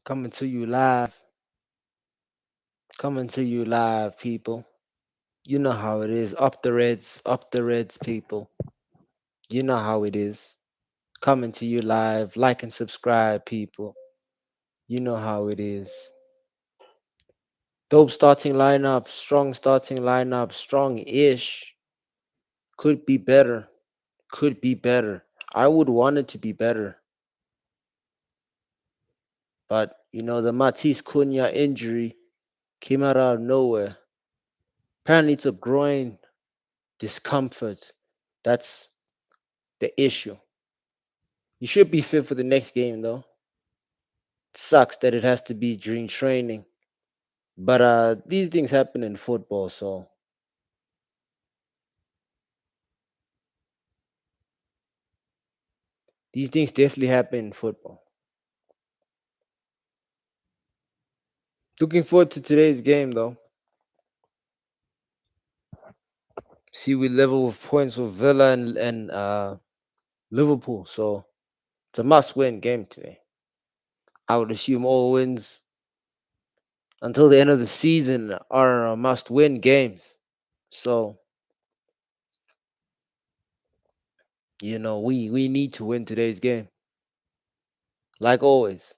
Coming to you live. Coming to you live, people. You know how it is. Up the Reds, people. You know how it is. Coming to you live. Like and subscribe, people. You know how it is. Dope starting lineup, strong starting lineup, strong ish. Could be better. Could be better. I would want it to be better. But, the Matisse Cunha injury came out of nowhere. Apparently, it's a groin discomfort. That's the issue. You should be fit for the next game, though. Sucks that it has to be during training, but these things happen in football, so these things definitely happen in football. Looking forward to today's game, though. See, we level with points with Villa and Liverpool, so it's a must-win game today. I would assume all wins until the end of the season are must-win games. So we need to win today's game, like always.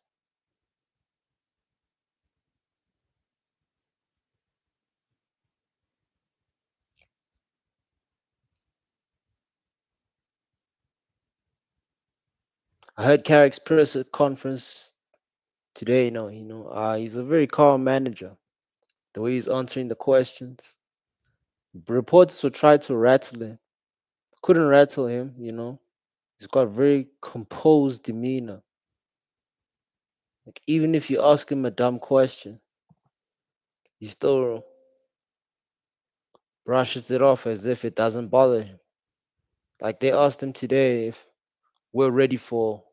I heard Carrick's press conference today. He's a very calm manager. The way he's answering the questions, reporters will try to rattle him. Couldn't rattle him. He's got very composed demeanor. Like even if you ask him a dumb question, he still brushes it off as if it doesn't bother him. Like they asked him today if we're ready for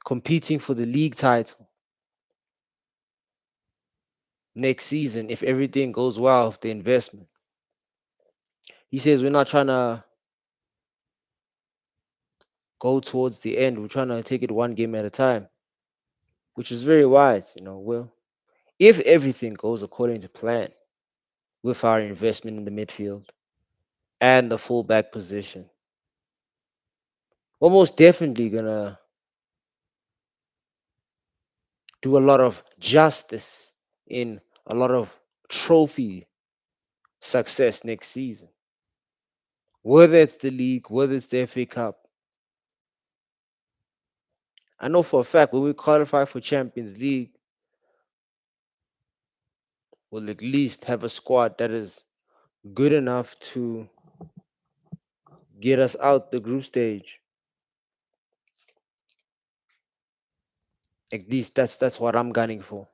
competing for the league title next season if everything goes well with the investment. He says we're not trying to go towards the end. We're trying to take it one game at a time, which is very wise. Well, if everything goes according to plan with our investment in the midfield and the fullback position, we're most definitely gonna do a lot of justice in a lot of trophy success next season. Whether it's the league, whether it's the FA Cup. I know for a fact when we qualify for Champions League, we'll at least have a squad that is good enough to get us out the group stage. At least that's what I'm gunning for.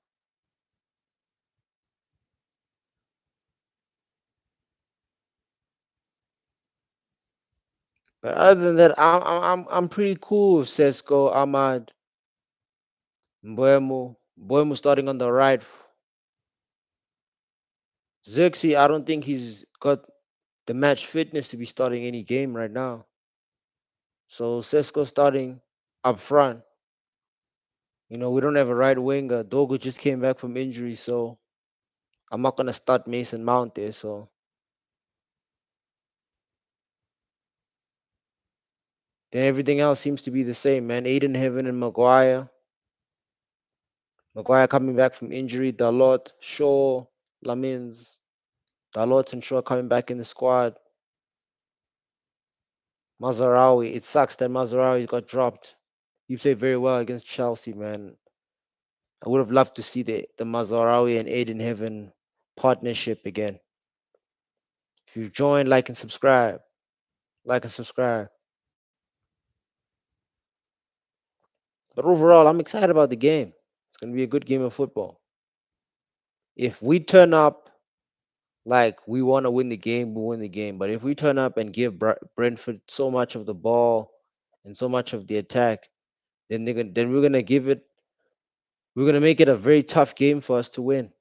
But other than that, I'm pretty cool with Sesko, Ahmad, Mbuemo starting on the right. Xerxes, I don't think he's got the match fitness to be starting any game right now. So Sesko starting up front. We don't have a right winger. Dogo just came back from injury, so I'm not gonna start Mason Mount there. So then everything else seems to be the same, man. Aiden Heaven and Maguire. Maguire coming back from injury. Dalot, Shaw, Lamins. Dalot and Shaw coming back in the squad. Mazarawi. It sucks that Mazarawi got dropped. He played very well against Chelsea, man. I would have loved to see the Mazarawi and Aiden Heaven partnership again. If you've joined, like and subscribe. Like and subscribe. But overall, I'm excited about the game. It's going to be a good game of football. If we turn up like we want to win the game, we win the game. But if we turn up and give Brentford so much of the ball and so much of the attack, then we're gonna give it. We're gonna make it a very tough game for us to win.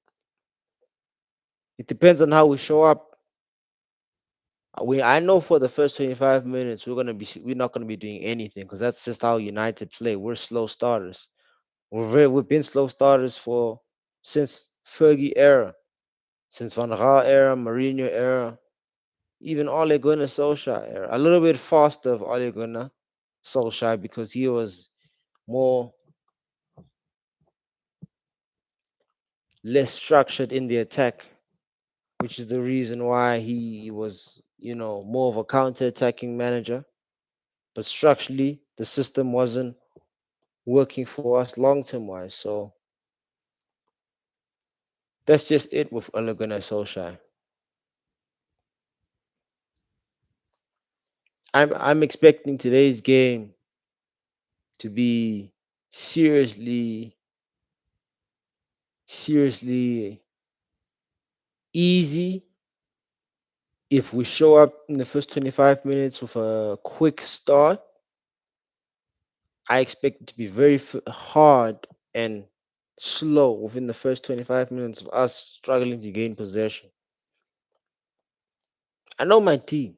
It depends on how we show up. I know for the first 25 minutes we're not gonna be doing anything because that's just how United play. We're slow starters. We've been slow starters for since Fergie era, since Van Gaal era, Mourinho era, even Ole Gunnar Solskjaer era. A little bit faster of Ole Gunnar Solskjaer because he was more less structured in the attack, which is the reason why he was, more of a counter-attacking manager. But structurally, the system wasn't working for us long-term wise. So that's just it with Ole Gunnar Solskjaer. I'm expecting today's game to be seriously, seriously easy if we show up in the first 25 minutes with a quick start. I expect it to be very hard and slow within the first 25 minutes of us struggling to gain possession. I know my team.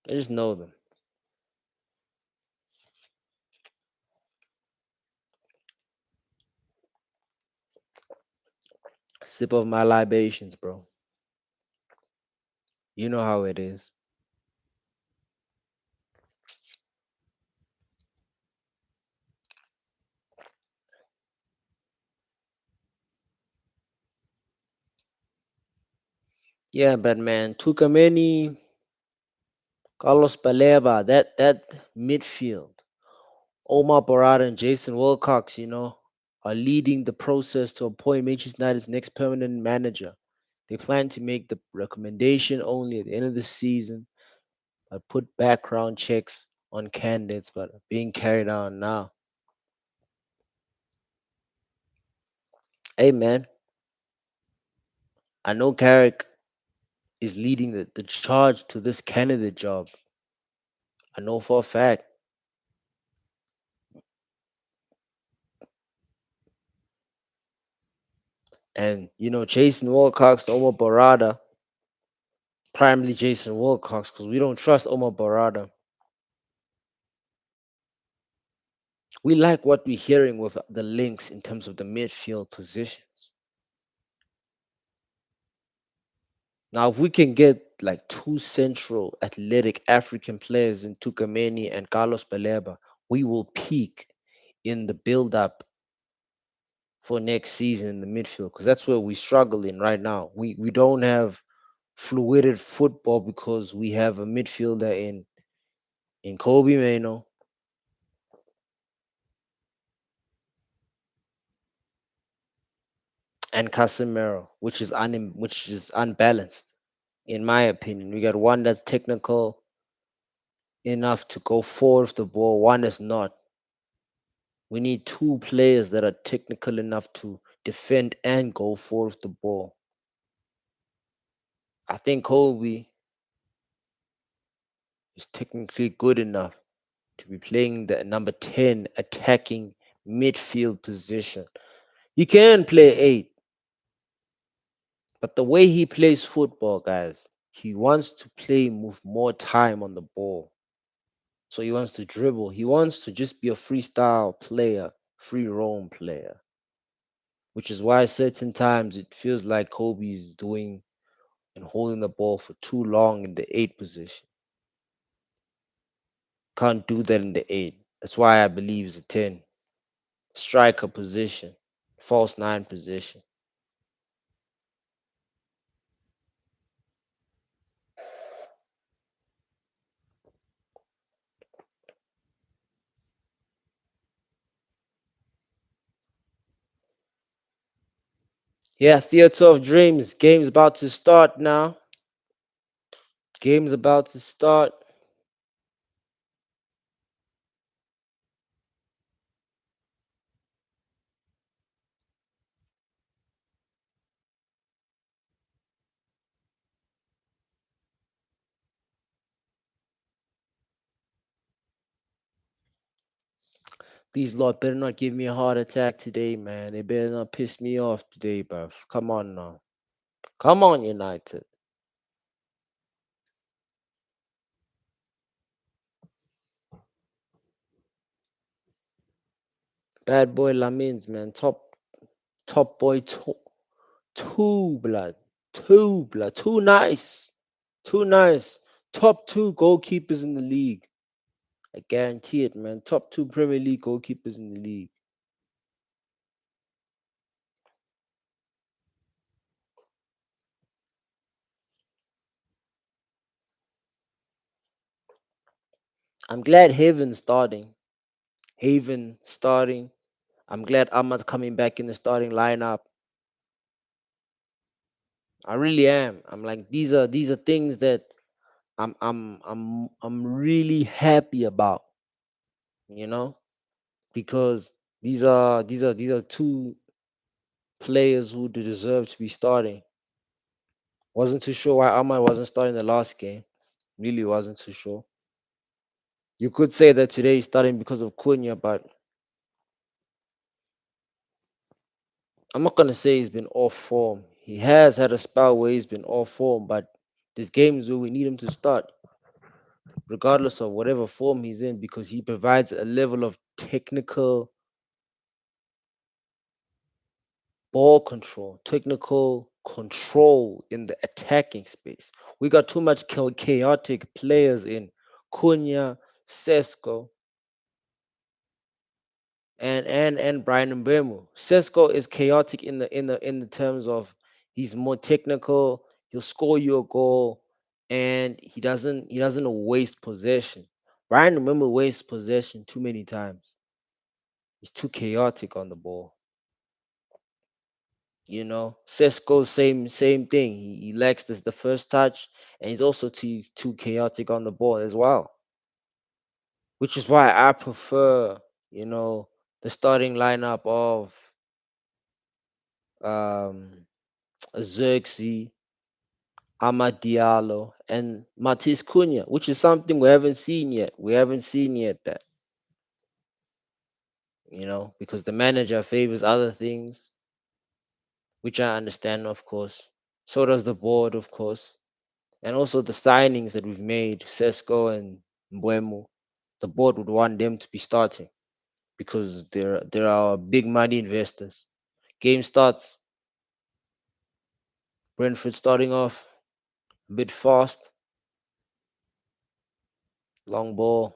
I just know them. Sip of my libations, bro. You know how it is. Yeah, but man, Tukameni, Carlos Baleba, that midfield, Omar Barada and Jason Wilcox, are leading the process to appoint Manchester United's next permanent manager. They plan to make the recommendation only at the end of the season, but put background checks on candidates, but are being carried out now. Hey man, I know Carrick is leading the charge to this candidate job. I know for a fact. And Jason Wilcox, Omar Barada, primarily Jason Wilcox, because we don't trust Omar Barada. We like what we're hearing with the links in terms of the midfield positions. Now, if we can get like two central athletic African players in Tukameni and Carlos Baleba, we will peak in the build up for next season in the midfield because that's where we struggle in right now. We don't have fluid football because we have a midfielder in Kobe Mano and Casemiro, which is unbalanced in my opinion. We got one that's technical enough to go forward with the ball, one is not. We need two players that are technical enough to defend and go forward with the ball. I think Kobe is technically good enough to be playing the number 10 attacking midfield position. He can play 8, but the way he plays football, guys, he wants to play with more time on the ball. So he wants to dribble. He wants to just be a freestyle player, free roam player, which is why certain times it feels like Kobe is doing and holding the ball for too long in the 8 position. Can't do that in the 8. That's why I believe it's a 10. Striker position, false 9 position. Yeah, Theater of Dreams. Game's about to start now. Game's about to start. These lot better not give me a heart attack today, man. They better not piss me off today, bruv. Come on now. Come on, United. Bad boy Lamins, man. Top boy two blood. Two blood. Too nice. Too nice. Top two goalkeepers in the league. I guarantee it, man. Top two Premier League goalkeepers in the league. I'm glad Haven's starting. Haven starting. I'm glad Ahmad's coming back in the starting lineup. I really am. I'm like these are things that I'm really happy about, you know, because these are two players who deserve to be starting. Wasn't too sure why Ahmad wasn't starting the last game. Really wasn't too sure. You could say that today he's starting because of Cunha, but I'm not gonna say he's been off form. He has had a spell where he's been off form, but there's games where we need him to start, regardless of whatever form he's in, because he provides a level of technical ball control, technical control in the attacking space. We got too much chaotic players in Cunha, Sesko, and Brian Mbemu. Sesko is chaotic in the terms of he's more technical. He'll score you a goal, and he doesn't waste possession. Brian Mbemu wastes possession too many times. He's too chaotic on the ball. Sesko same thing. He lacks the first touch, and he's also too chaotic on the ball as well. Which is why I prefer, you know, the starting lineup of um Xerxes, Amad Diallo, and Matis Cunha, which is something we haven't seen yet. We haven't seen yet that, because the manager favors other things, which I understand, of course. So does the board, of course. And also the signings that we've made, Sesko and Mbuemo, the board would want them to be starting because they're our big money investors. Game starts, Brentford starting off a bit fast, long ball.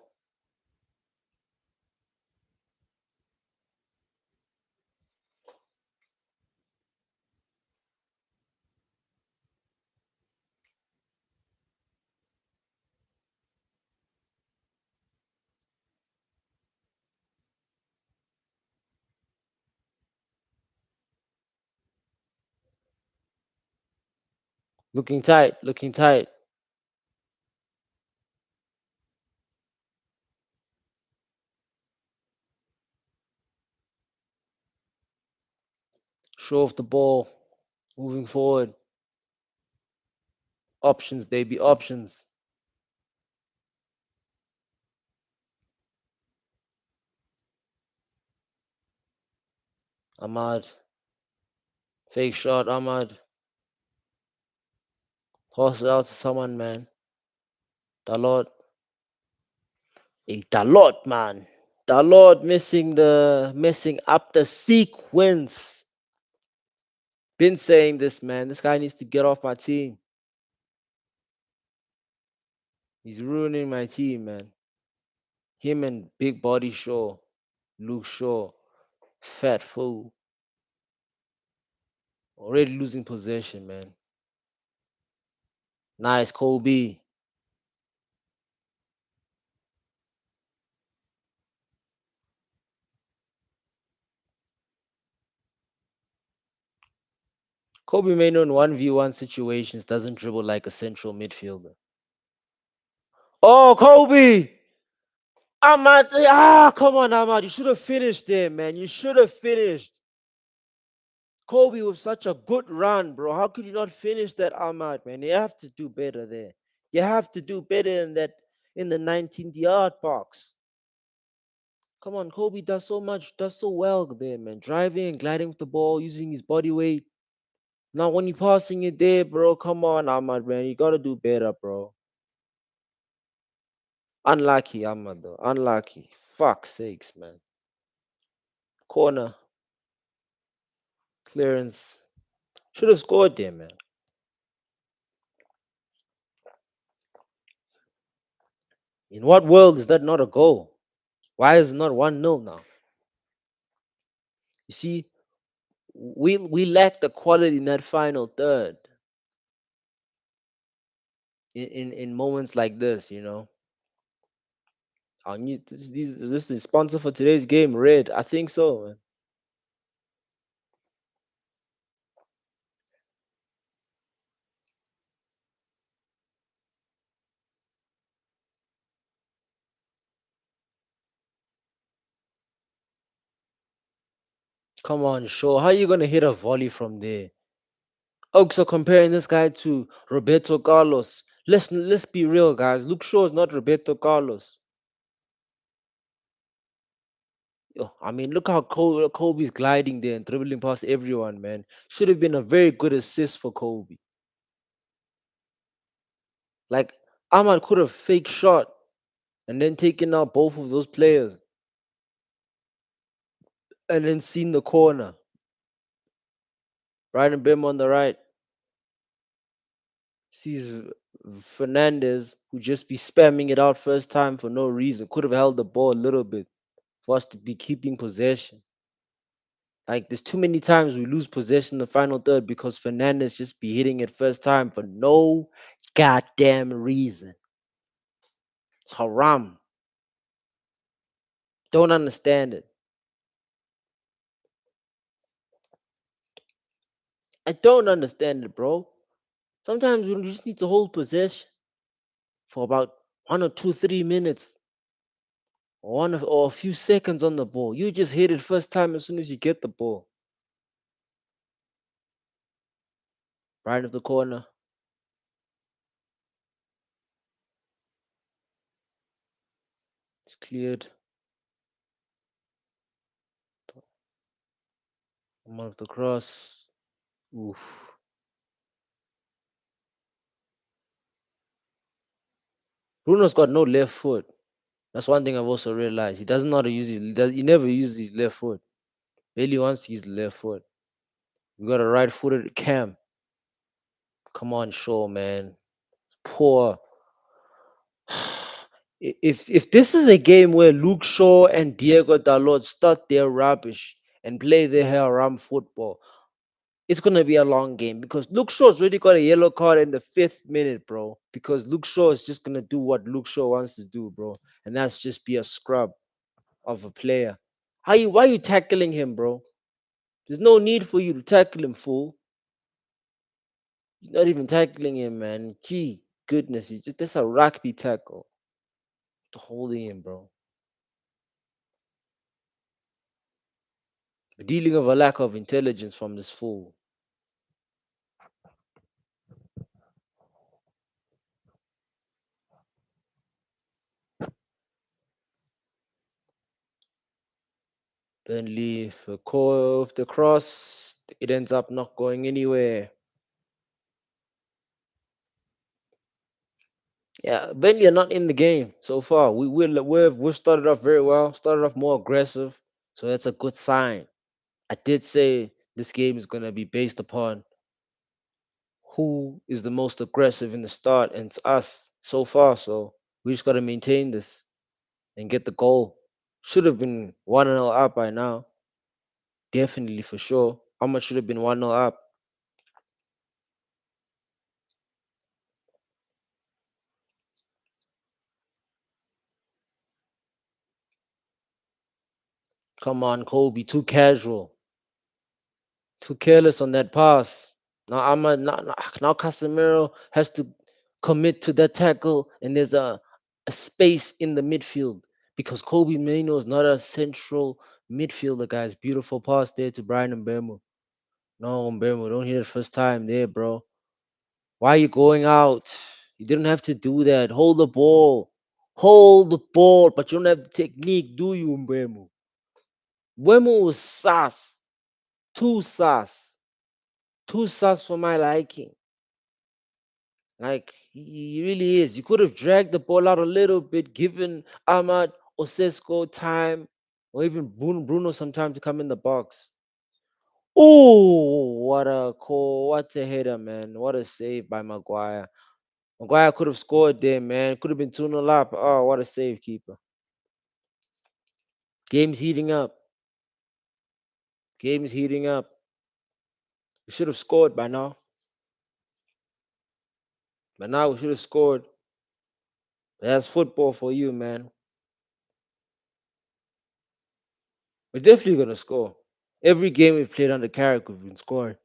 Looking tight, looking tight. Show off the ball, moving forward. Options, baby, options. Ahmad, fake shot, Ahmad. Toss it out to someone, man. Dalot. Hey, Dalot, man. Dalot messing up the sequence. Been saying this, man. This guy needs to get off my team. He's ruining my team, man. Him and Big Body Shaw, Luke Shaw, fat fool. Already losing possession, man. Nice, Kobe. Kobe Mano in 1v1 situations doesn't dribble like a central midfielder. Oh, Kobe! Ahmad, come on, Ahmad. You should have finished there, man. You should have finished. Kobe with such a good run, bro. How could you not finish that, Ahmad, man? You have to do better there. You have to do better than that in the 19th yard box. Come on, Kobe does so well there, man. Driving and gliding with the ball, using his body weight. Now, when you're passing it there, bro, come on, Ahmad, man. You gotta do better, bro. Unlucky, Ahmad, though. Unlucky. Fuck's sakes, man. Corner clearance. Should have scored there, man. In what world is that not a goal? Why is it not 1-0 now? You see, we lack the quality in that final third in moments like this. I need this is sponsor for today's game, Red. I think so, man. Come on, Shaw. How you gonna hit a volley from there? Oh, so comparing this guy to Roberto Carlos. Let's be real, guys. Luke Shaw is not Roberto Carlos. Yo, I mean, look how Kobe's gliding there and dribbling past everyone, man. Should have been a very good assist for Kobe. Like Ahmad could have fake shot and then taken out both of those players and then seen the corner. Brian Bim on the right sees Fernandez who just be spamming it out first time for no reason. Could have held the ball a little bit for us to be keeping possession. Like there's too many times we lose possession in the final third because Fernandez just be hitting it first time for no goddamn reason. It's haram. Don't understand it. I don't understand it, bro. Sometimes you just need to hold possession for about 1 or 2, 3 minutes or a few seconds on the ball. You just hit it first time as soon as you get the ball. Right of the corner. It's cleared. One of the cross. Oof. Bruno's got no left foot. That's one thing I've also realized. He doesn't know how to use he never uses his left foot. Barely wants to use the left foot. We got a right footed Cam. Come on, Shaw, man. Poor. If this is a game where Luke Shaw and Diego Dalot start their rubbish and play their haram football, it's gonna be a long game because Luke Shaw's already got a yellow card in the 5th minute, bro. Because Luke Shaw is just gonna do what Luke Shaw wants to do, bro, and that's just be a scrub of a player. Why you tackling him, bro? There's no need for you to tackle him, fool. You're not even tackling him, man. Gee, goodness, that's a rugby tackle. Holding him, bro. Dealing of a lack of intelligence from this fool. Burnley for of the cross. It ends up not going anywhere. Yeah, Burnley are not in the game so far. We've started off very well. Started off more aggressive, so that's a good sign. I did say this game is gonna be based upon who is the most aggressive in the start, and it's us so far. So we just gotta maintain this and get the goal. Should have been 1-0 up by now. Definitely for sure. How much should have been 1-0 up? Come on, Kobe, too casual, too careless on that pass. Now Casemiro has to commit to that tackle, and there's a space in the midfield because Kobe Mino is not a central midfielder, guys. Beautiful pass there to Brian Mbemo. No, Mbemo, don't hit it first time there, bro. Why are you going out? You didn't have to do that. Hold the ball. Hold the ball, but you don't have the technique, do you, Mbemo? Mbemo was sass. Too sass. Too sus for my liking. Like he really is. You could have dragged the ball out a little bit, given Ahmad Osesco time. or even Bruno sometime to come in the box. Oh, what a call! What a header, man! What a save by Maguire. Maguire could have scored there, man. Could have been 2-0 up. Oh, what a save, keeper. Game's heating up. Game's heating up. We should have scored by now. By now, we should have scored. That's football for you, man. We're definitely gonna score. Every game we've played under Carrick, we've been scoring.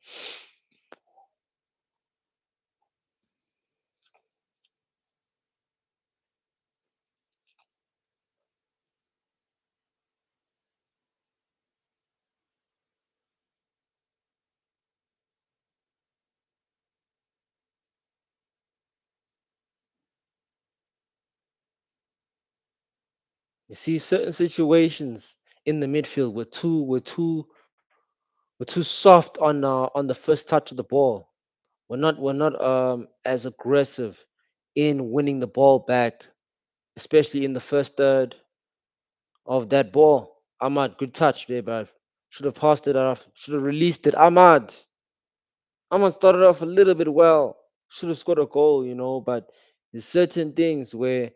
You see, certain situations in the midfield we're too soft on the first touch of the ball. We're not as aggressive in winning the ball back, especially in the first third of that ball. Ahmad, good touch there, but should have passed it off. Should have released it. Ahmad started off a little bit well. Should have scored a goal, but there's certain things where,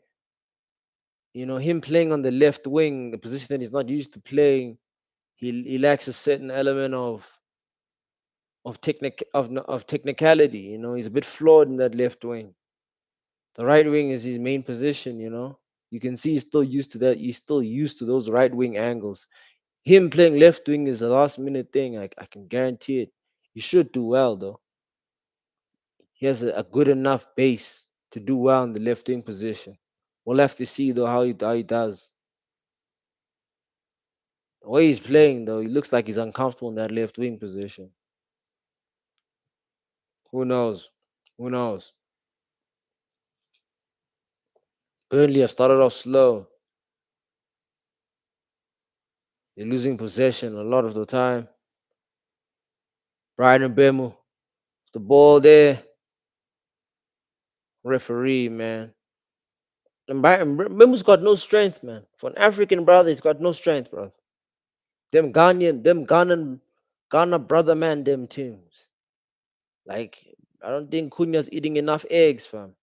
him playing on the left wing, a position that he's not used to playing, he lacks a certain element of technicality. He's a bit flawed in that left wing. The right wing is his main position. You can see he's still used to that. He's still used to those right wing angles. Him playing left wing is a last minute thing. I can guarantee it. He should do well though. He has a good enough base to do well in the left wing position. We'll have to see though how he does. The way he's playing though, he looks like he's uncomfortable in that left wing position. Who knows? Who knows? Burnley have started off slow. They're losing possession a lot of the time. Brian Bemu, the ball there. Referee, man. And Bemu's got no strength, man. For an African brother, he's got no strength, bro. Them Ghana brother man, them teams. Like, I don't think Cunha's eating enough eggs, fam.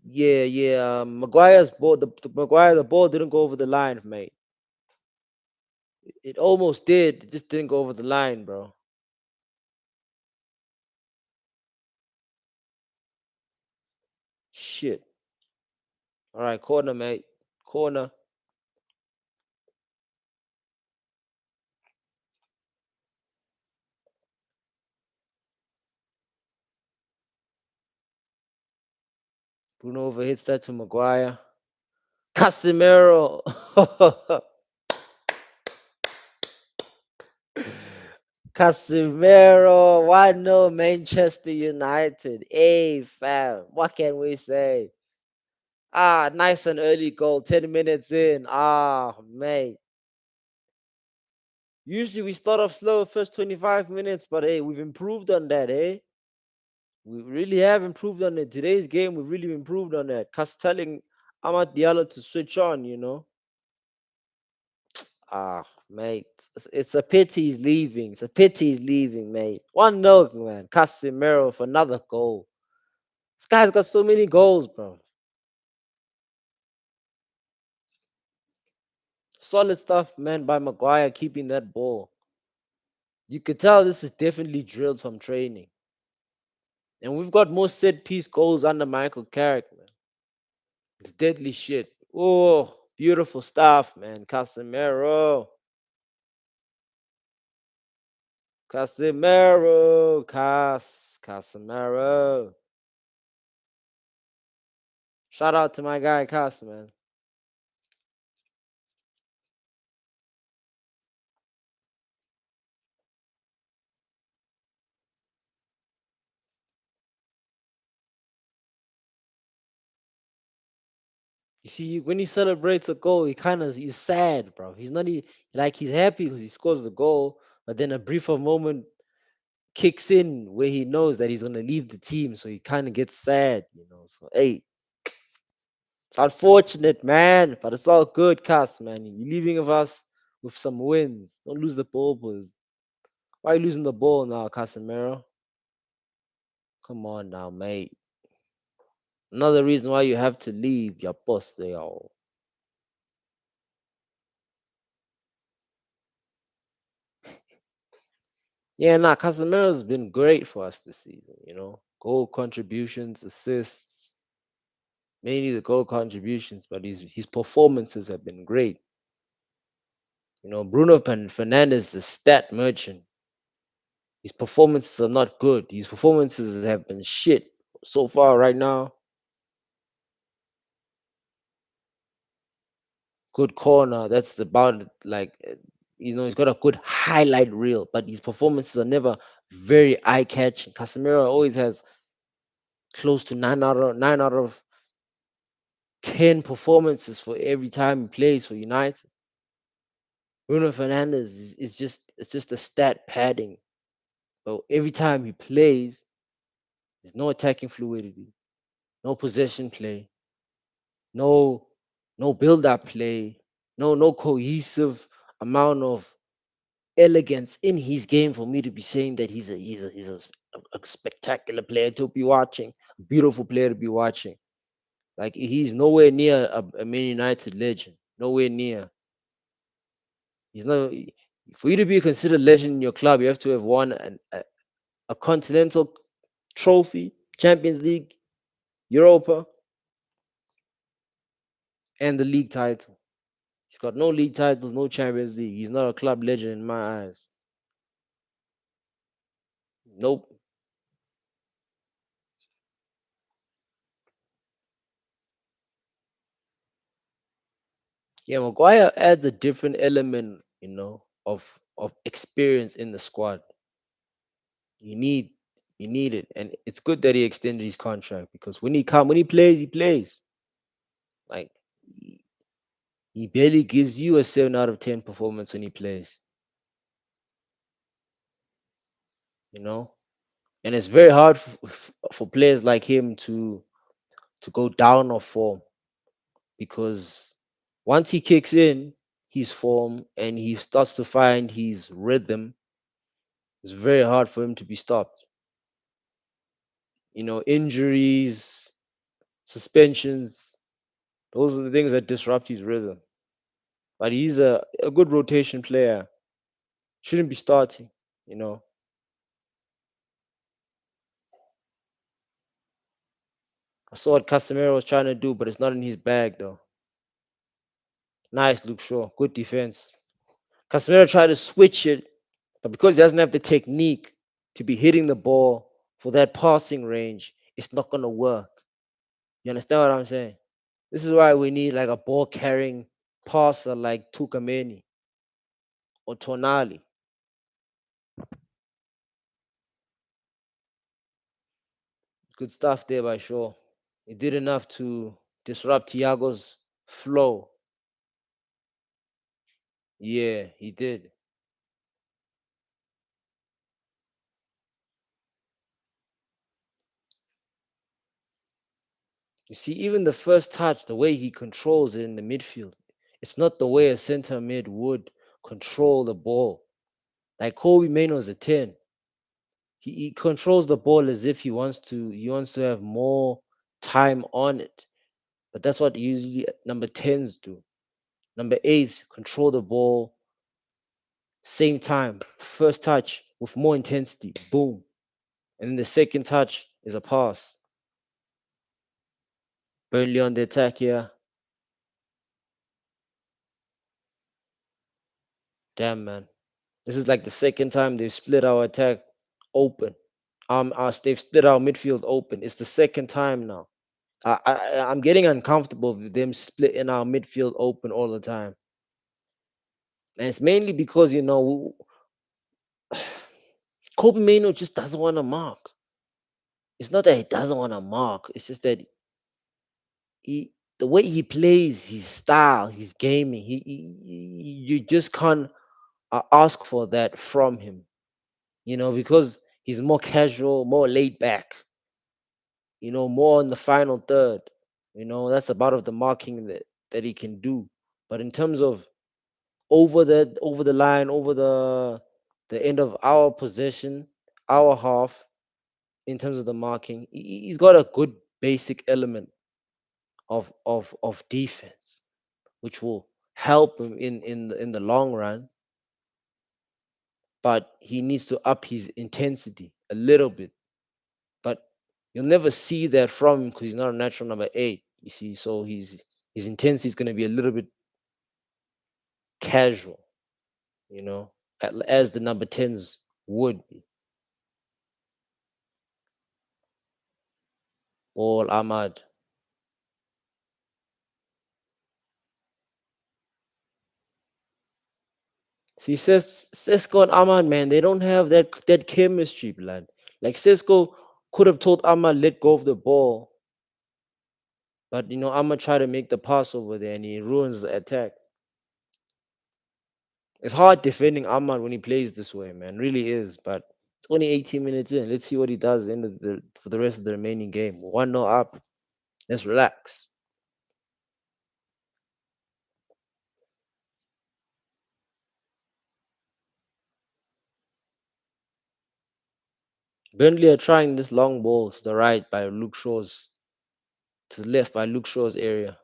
Yeah, yeah. Maguire's ball, the ball didn't go over the line, mate. It almost did. It just didn't go over the line, bro. Shit. All right, corner, mate. Corner. Bruno overhits that to Maguire. Casemiro. Casemiro. 1-0 Manchester United. Hey, fam. What can we say? Nice and early goal. 10 minutes in. Mate. Usually we start off slow first 25 minutes, but hey, we've improved on that, eh? We really have improved on it. Today's game, we've really improved on that. Cause telling Amad Diallo to switch on. Mate. It's a pity he's leaving. It's a pity he's leaving, mate. 1-0, man. Casemiro for another goal. This guy's got so many goals, bro. Solid stuff, man, by Maguire keeping that ball. You could tell this is definitely drilled from training. And we've got more set piece goals under Michael Carrick, man. It's deadly shit. Oh, beautiful stuff, man. Casemiro. Shout out to my guy Cas, man. You see, when he celebrates a goal, he's sad, bro. He's not like he's happy because he scores the goal, but then a brief of moment kicks in where he knows that he's gonna leave the team, so he kind of gets sad. So hey, It's unfortunate, man, but it's all good, Cass, man. You're leaving of us with some wins. Don't lose the ball, boys. Why are you losing the ball now, Casemiro? Come on now, mate. Another reason why you have to leave your boss there. Yeah, nah, Casemiro's been great for us this season, Goal contributions, assists, mainly the goal contributions, but his performances have been great. Bruno Fernandez is a stat merchant. His performances are not good. His performances have been shit so far right now. Good corner. That's about it. Like, he's got a good highlight reel, but his performances are never very eye catching. Casemiro always has close to nine out of 10 performances for every time he plays for United. Bruno Fernandez is just a stat padding. But every time he plays, there's no attacking fluidity, no possession play, no no build up play, no cohesive amount of elegance in his game for me to be saying that he's a spectacular player to be watching, a beautiful player to be watching. Like he's nowhere near a Man United legend. Nowhere near. He's not. For you to be considered legend in your club, you have to have won a continental trophy, Champions League, Europa, and the league title. He's got no league titles, no Champions League. He's not a club legend in my eyes. Nope. Yeah, Maguire adds a different element, of experience in the squad. You need you need it, and it's good that he extended his contract because when he plays, he plays. Like he barely gives you a 7 out of 10 performance when he plays. You know, and it's very hard for players like him to go down off form because once he kicks in his form and he starts to find his rhythm, it's very hard for him to be stopped. Injuries, suspensions, those are the things that disrupt his rhythm. But he's a good rotation player. Shouldn't be starting, you know. I saw what Casemiro was trying to do, but it's not in his bag though. Nice, Luke Shaw. Good defense. Casemiro tried to switch it, but because he doesn't have the technique to be hitting the ball for that passing range, it's not gonna work. You understand what I'm saying? This is why we need like a ball carrying passer like Tukameni or Tonali. Good stuff there by Shaw. He did enough to disrupt Thiago's flow. Yeah, he did. You see, even the first touch, the way he controls it in the midfield, it's not the way a center mid would control the ball. Like Kobe Maino's a 10. He controls the ball as if he wants to have more time on it. But that's what usually number 10s do. Number 8s control the ball, same time, first touch with more intensity, boom. And then the second touch is a pass. Burnley on the attack here. Damn, man. This is like the second time they've split our attack open. They've split our midfield open. It's the second time now. I'm getting uncomfortable with them splitting our midfield open all the time, and it's mainly because Kobe Mano just doesn't want to mark. It's not that he doesn't want to mark. It's just that the way he plays, his style, his gaming, you just can't ask for that from him. Because he's more casual, more laid back. More in the final third. That's about of the marking that he can do. But in terms of over the line, over the end of our possession, our half, in terms of the marking, he's got a good basic element of defense, which will help him in the long run. But he needs to up his intensity a little bit. But you'll never see that from him because he's not a natural number eight. You see, so his intensity is going to be a little bit casual, you know, as the number tens would be. All Ahmad. See, Cisco and Ahmad, man, they don't have that chemistry, blood. Like Cisco could have told Ahmad let go of the ball, but Ahmad tried to make the pass over there and he ruins the attack. It's hard defending Ahmad when he plays this way, man. Really is. But it's only 18 minutes in. Let's see what he does for the rest of the remaining game. 1-0 up. Let's relax. Burnley are trying this long ball to the right by Luke Shaw's, to the left by Luke Shaw's area.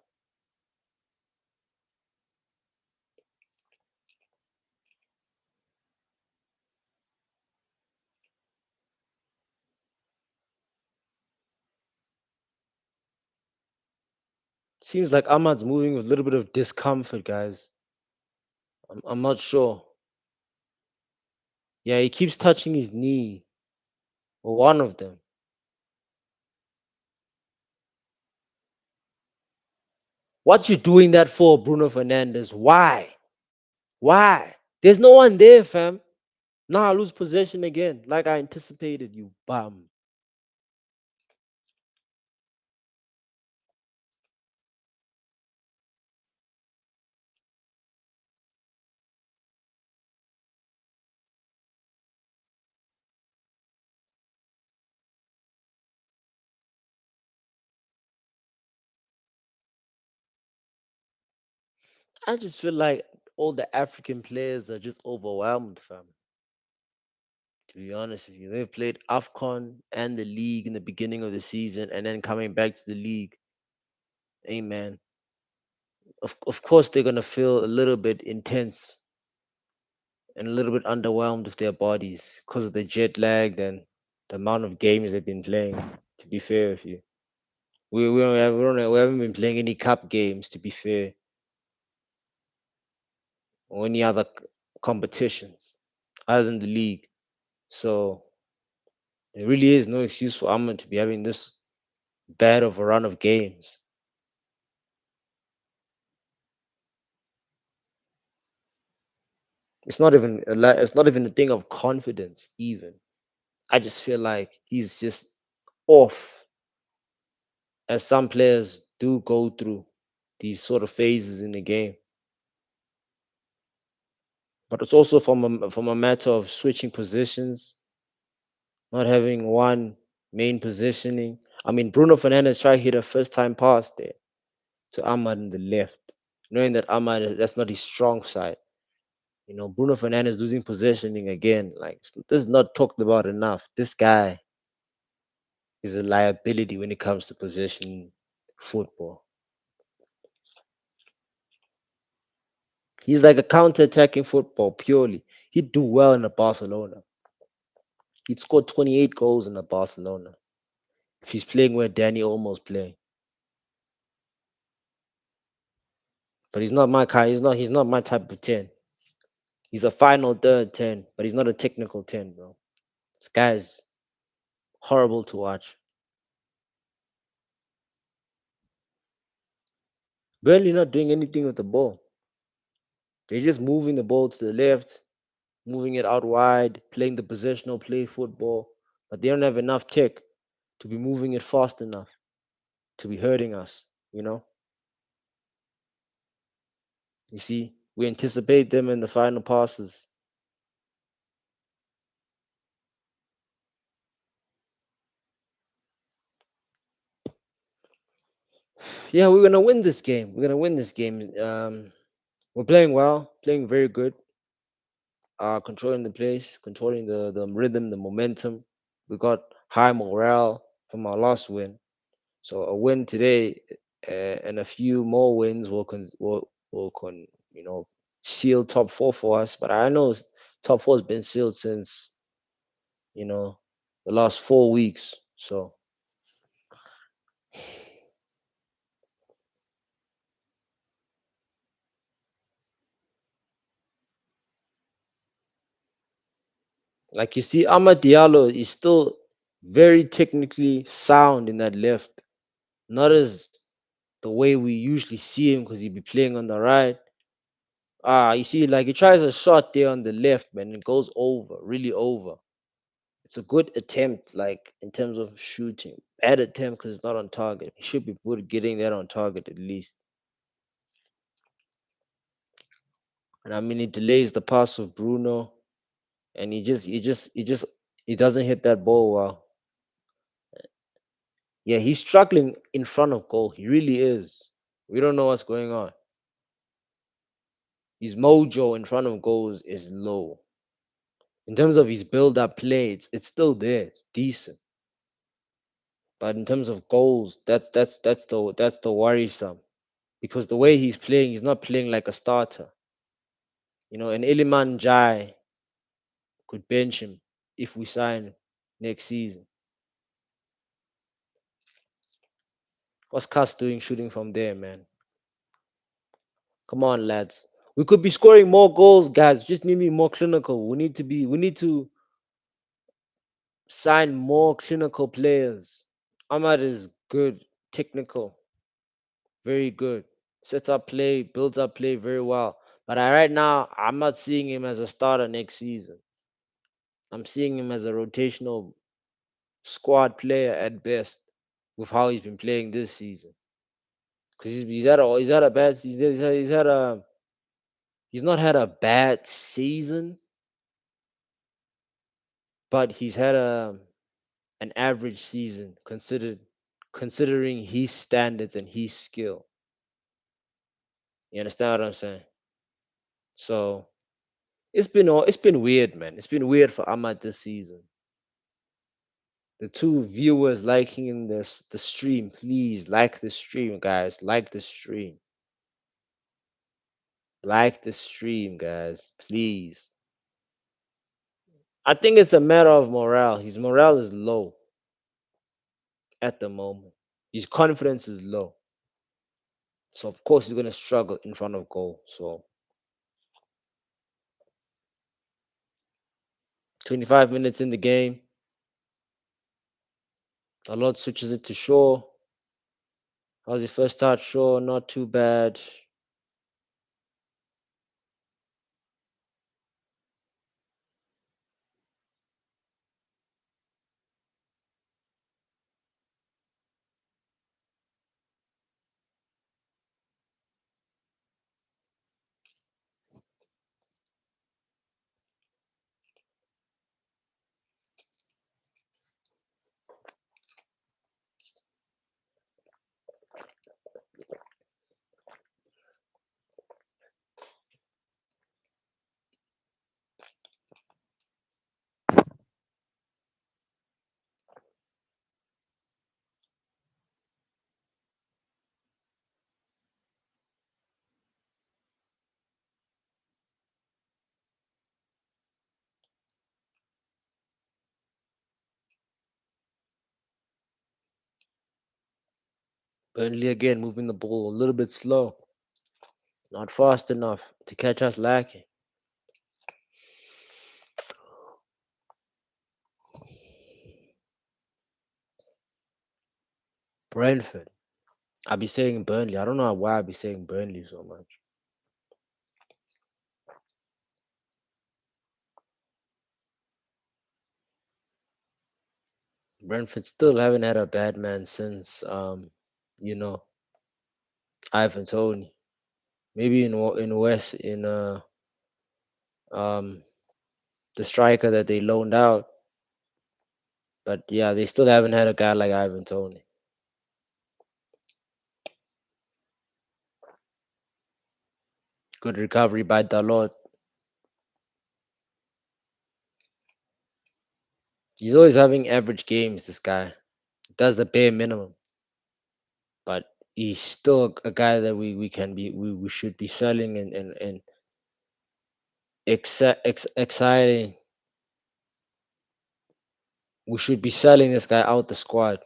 Seems like Ahmad's moving with a little bit of discomfort, guys. I'm not sure. Yeah, he keeps touching his knee, or one of them. What you doing that for, Bruno Fernandez? Why? Why? There's no one there, fam. Now I lose possession again, like I anticipated, you bum. I just feel like all the African players are just overwhelmed, fam. To be honest with you, they've played AFCON and the league in the beginning of the season, and then coming back to the league. Hey, man. Of course, they're gonna feel a little bit intense and a little bit underwhelmed with their bodies because of the jet lag and the amount of games they've been playing. To be fair with you, we haven't been playing any cup games. To be fair, or any other competitions other than the league. So there really is no excuse for Ahmed to be having this bad of a run of games. It's not even a thing of confidence. Even I just feel like he's just off, as some players do go through these sort of phases in the game. But it's also from a matter of switching positions, not having one main positioning. I mean, Bruno Fernandez tried to hit a first time pass there to Ahmad in the left, knowing that that's not his strong side. Bruno Fernandez losing positioning again. Like, this is not talked about enough. This guy is a liability when it comes to possession football. He's like a counter-attacking football purely. He'd do well in a Barcelona. He'd score 28 goals in a Barcelona if he's playing where Danny Olmo's playing. But he's not my kind. He's not my type of 10. He's a final third 10, but he's not a technical 10, bro. This guy's horrible to watch. Barely not doing anything with the ball. They're just moving the ball to the left, moving it out wide, playing the positional play football, but they don't have enough tech to be moving it fast enough to be hurting us, you know? You see, we anticipate them in the final passes. Yeah, we're gonna win this game. We're gonna win this game. We're playing well, playing very good. Controlling the place, controlling the rhythm, the momentum. We got high morale from our last win. So a win today and a few more wins will seal top four for us. But I know top four has been sealed since you know the last 4 weeks. So like you see, Ahmad Diallo is still very technically sound in that left, not as the way we usually see him because he'd be playing on the right. You see, like he tries a shot there on the left, man, it goes over, really over. It's a good attempt, like in terms of shooting. Bad attempt because it's not on target. He should be good getting that on target at least. And I mean, he delays the pass of Bruno, and he doesn't hit that ball well. Yeah, he's struggling in front of goal. He really is. We don't know what's going on. His mojo in front of goals is low. In terms of his build-up play, it's still there. It's decent. But in terms of goals, that's the worrisome because the way he's playing, he's not playing like a starter. And Iliman Jai could bench him if we sign next season. What's Cass doing shooting from there, man? Come on, lads. We could be scoring more goals, guys. Just need to be more clinical. We need to sign more clinical players. Ahmad is good, technical, very good. Sets up play, builds up play very well. But right now, I'm not seeing him as a starter next season. I'm seeing him as a rotational squad player at best with how he's been playing this season. Because he's had a bad he's not had a bad season, but he's had an average season considering his standards and his skill. You understand what I'm saying? So it's been weird, man. It's been weird for Ahmad this season. The two viewers liking the stream, please like the stream, guys. Like the stream. Like the stream, guys. Please. I think it's a matter of morale. His morale is low at the moment. His confidence is low. So of course he's gonna struggle in front of goal. So 25 minutes in the game, a lot switches it to Shaw. How's your first start, Shaw? Not too bad. Burnley again moving the ball a little bit slow, not fast enough to catch us lacking. Brentford. I be saying Burnley. I don't know why I be saying Burnley so much. Brentford still haven't had a bad man since you know, Ivan Tony. Maybe in West in um the striker that they loaned out. But yeah, they still haven't had a guy like Ivan Tony. Good recovery by Dalot. He's always having average games. This guy does the bare minimum, but he's still a guy that we should be selling and exciting. We should be selling this guy out the squad.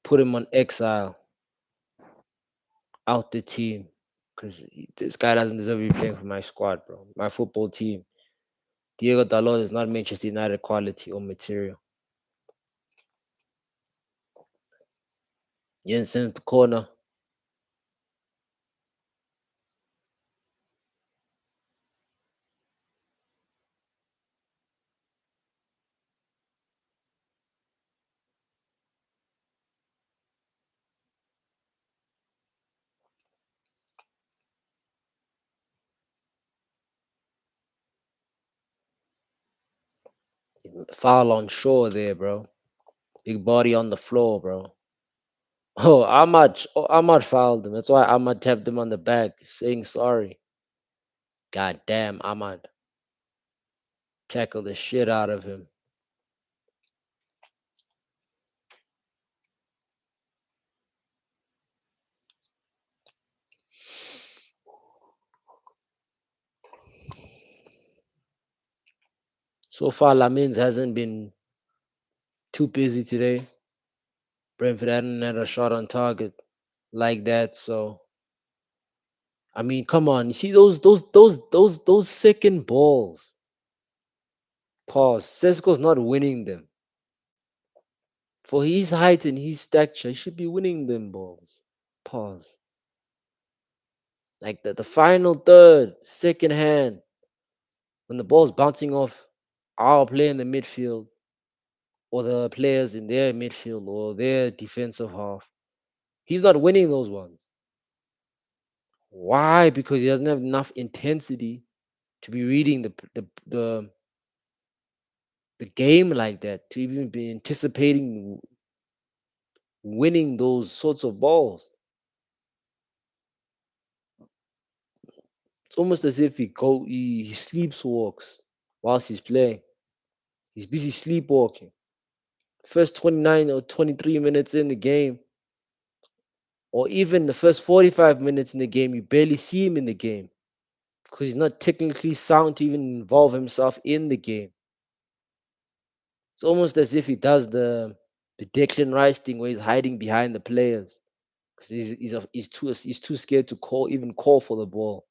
Put him on exile, out the team, because this guy doesn't deserve to be playing for my squad, bro. My football team. Diego Dalot is not Manchester United quality or material. Jensen the corner. Foul on shore there, bro. Big body on the floor, bro. Ahmad fouled him. That's why Ahmad tapped him on the back, saying sorry. God damn, Ahmad tackled the shit out of him. So far, Lamins hasn't been too busy today. Brentford hadn't had a shot on target like that. So I mean, come on. You see those second balls. Pause. Sesko's not winning them. For his height and his stature, he should be winning them balls. Pause. Like the final third, second hand, when the ball's bouncing off our player in the midfield or the players in their midfield or their defensive half, he's not winning those ones. Why? Because he doesn't have enough intensity to be reading the game like that, to even be anticipating winning those sorts of balls. It's almost as if he sleepwalks whilst he's playing. He's busy sleepwalking. First 29 or 23 minutes in the game, or even the first 45 minutes in the game, you barely see him in the game because he's not technically sound to even involve himself in the game. It's almost as if he does the Declan Rice thing where he's hiding behind the players because he's too scared to call for the ball.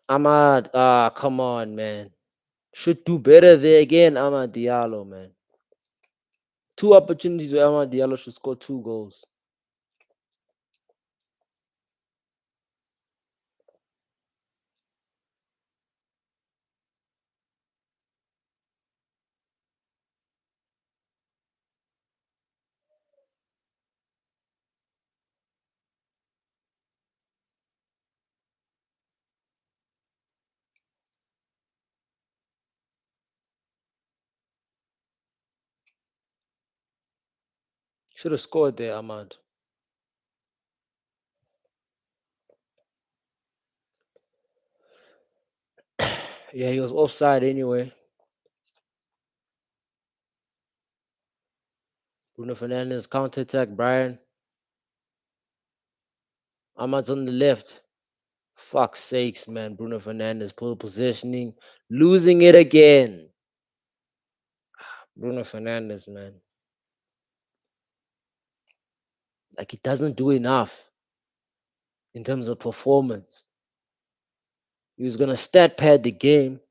Ahmad, come on, man. Should do better there again, Ahmad Diallo, man. Two opportunities where Ahmad Diallo should score two goals. Should have scored there, Ahmad. Yeah, he was offside anyway. Bruno Fernandes counter attack. Brian Ahmad's on the left. Fuck's sakes, man. Bruno Fernandes pull positioning, losing it again. Bruno Fernandes, man. Like he doesn't do enough in terms of performance. He was gonna stat pad the game,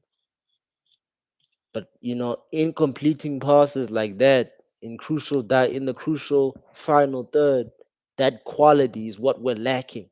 but in completing passes like that in the crucial final third, that quality is what we're lacking.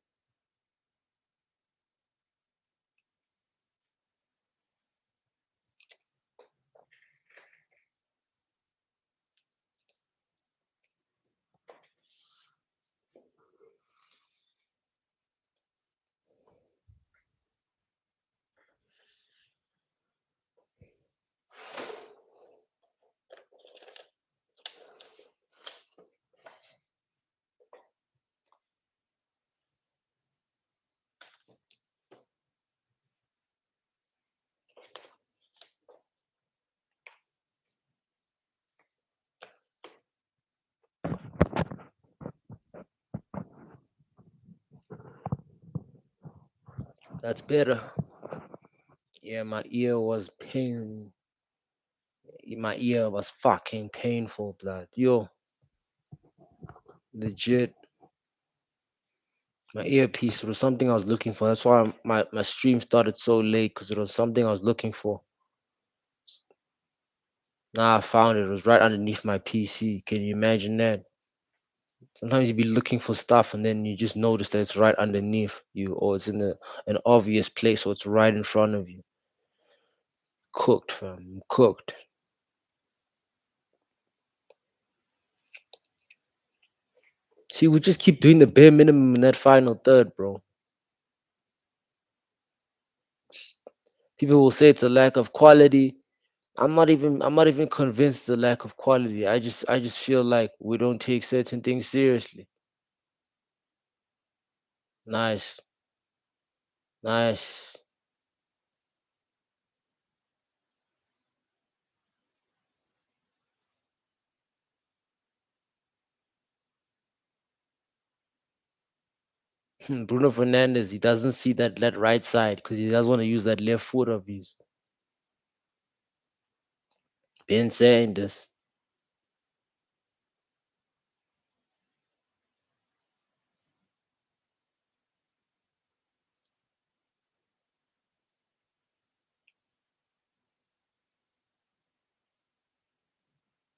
That's better. Yeah, my ear was pain. My ear was fucking painful, blood. Yo, legit. My earpiece, it was something I was looking for. That's why my stream started so late because it was something I was looking for. Now I found it. It was right underneath my PC. Can you imagine that? Sometimes you be looking for stuff and then you just notice that it's right underneath you, or it's in an obvious place, or it's right in front of you. Cooked, fam. Cooked. See, we just keep doing the bare minimum in that final third, bro. People will say it's a lack of quality. I'm not even convinced it's a lack of quality. I just feel like we don't take certain things seriously. Nice. Nice. Bruno Fernandez, he doesn't see that right side because he doesn't want to use that left foot of his. Been saying this.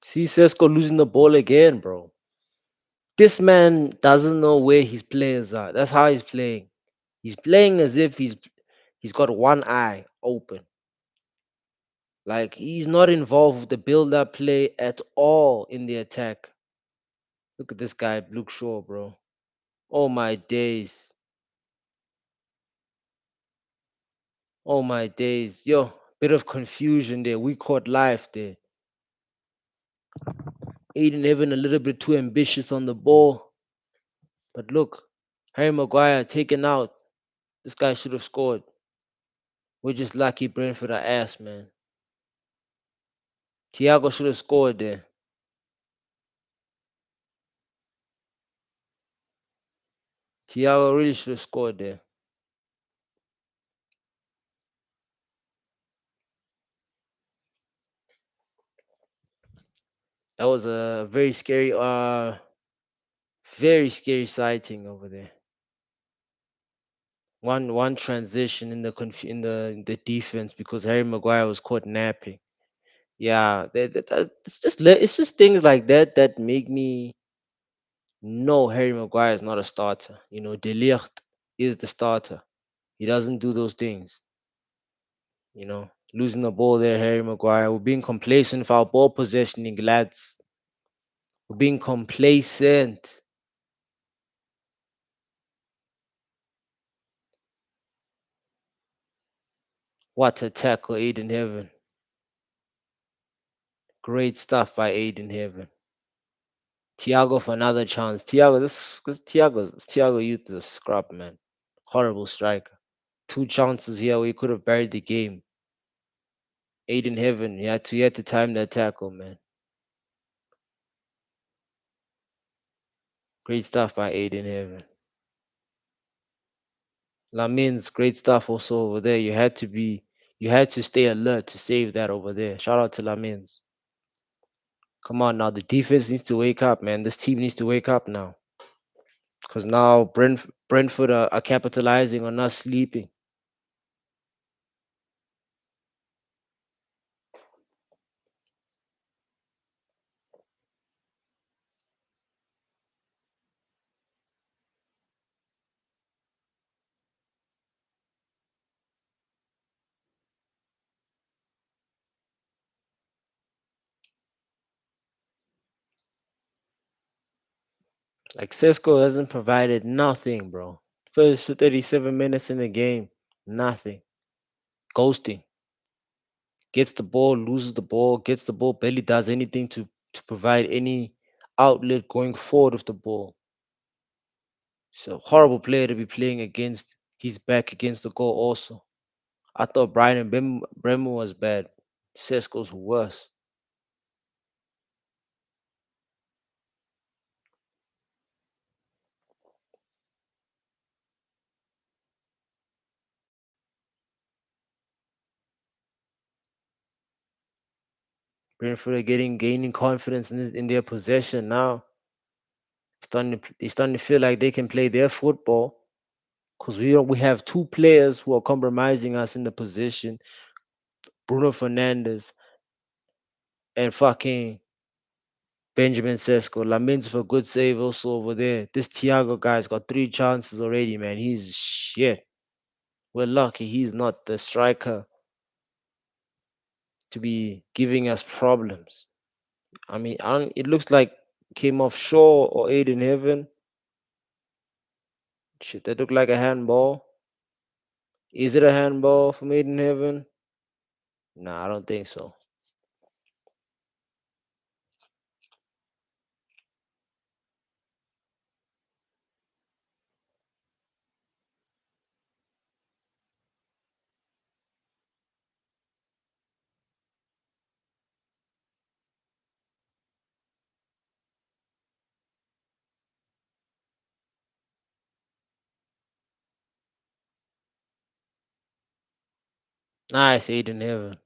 See Sesko losing the ball again, bro. This man doesn't know where his players are. That's how he's playing. He's playing as if he's got one eye open. Like he's not involved with the build-up play at all in the attack. Look at this guy, Luke Shaw, bro. Oh my days. Oh my days. Yo, bit of confusion there. We caught life there. Aiden Evan a little bit too ambitious on the ball. But look, Harry Maguire taken out. This guy should have scored. We're just lucky Brentford are ass, man. Thiago should have scored there. Thiago really should have scored there. That was a very scary sighting over there. One transition in the defense because Harry Maguire was caught napping. Yeah, it's just things like that that make me know Harry Maguire is not a starter. De Ligt is the starter. He doesn't do those things. Losing the ball there, Harry Maguire. We're being complacent for our ball possessioning, lads. We're being complacent. What a tackle, Aiden Heaven. Great stuff by Aiden Heaven. Thiago for another chance. Thiago, this because Thiago Youth is a scrub, man. Horrible striker. Two chances here we could have buried the game. Aiden Heaven, you had to time that tackle, man. Great stuff by Aiden Heaven. Lamin's great stuff also over there. You had to stay alert to save that over there. Shout out to Lamins. Come on now, the defense needs to wake up, man. This team needs to wake up now. Because now Brentford are capitalizing on us sleeping. Like Cisco hasn't provided nothing, bro. First 37 minutes in the game, nothing. Ghosting. Gets the ball, loses the ball, gets the ball, barely does anything to provide any outlet going forward with the ball. So horrible player to be playing against. He's back against the goal also. I thought Brian Bremer was bad. Sesko's worse. Brentford are gaining confidence in their possession now. They're starting to feel like they can play their football because we have two players who are compromising us in the position. Bruno Fernandes and fucking Benjamin Sesko. Lamins for a good save also over there. This Thiago guy's got 3 chances already, man. He's shit. We're lucky he's not the striker to be giving us problems. I mean, it looks like came off Shaw or Aiden Heaven. Shit, that looked like a handball. Is it a handball from Aiden Heaven? Nah, I don't think so. Nice, Aiden Heaven.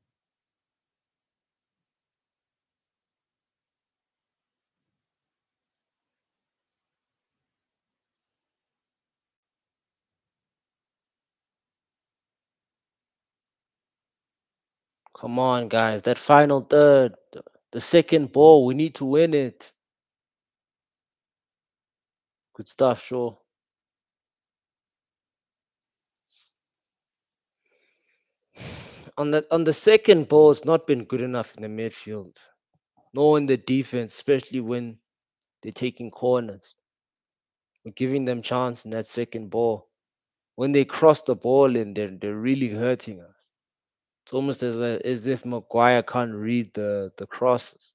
Come on, guys. That final third, the second ball, we need to win it. Good stuff, Shaw. On the second ball, it's not been good enough in the midfield, nor in the defense, especially when they're taking corners. We're giving them chance in that second ball. When they cross the ball in, they're really hurting us. It's almost as if Maguire can't read the crosses.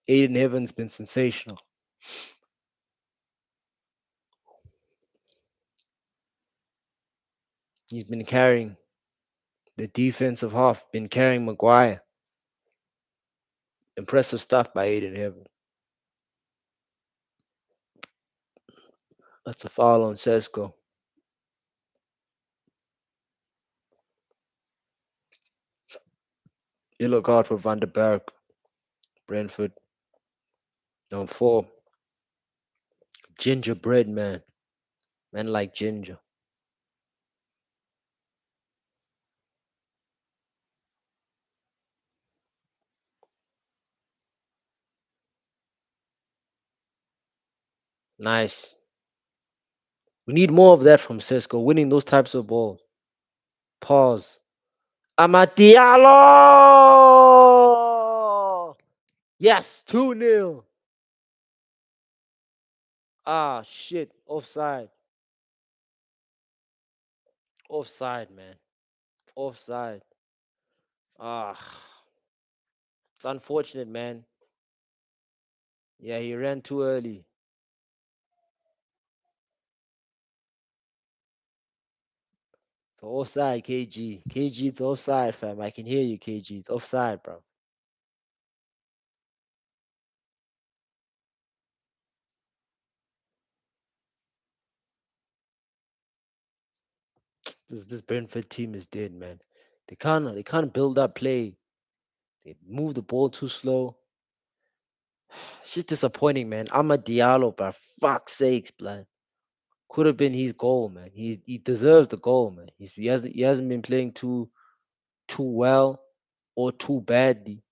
Aiden Evans been sensational. He's been carrying the defensive half, been carrying Maguire. Impressive stuff by Aiden Evans. That's a foul on Sesko. Yellow card for Van der Berg. Brentford. Number 4. Gingerbread man. Man like ginger. Nice. We need more of that from Sesko, winning those types of balls. Pause. Amadialo! Yes, 2-0. Ah, shit. Offside. Offside, man. Offside. Ah, it's unfortunate, man. Yeah, he ran too early. It's offside, KG. KG, it's offside, fam. I can hear you, KG. It's offside, bro. This Brentford team is dead, man. They can't build up play. They move the ball too slow. It's just disappointing, man. I'm a Diallo, but fuck's sakes, blood. Could have been his goal, man. He deserves the goal, man. He hasn't been playing too well or too badly.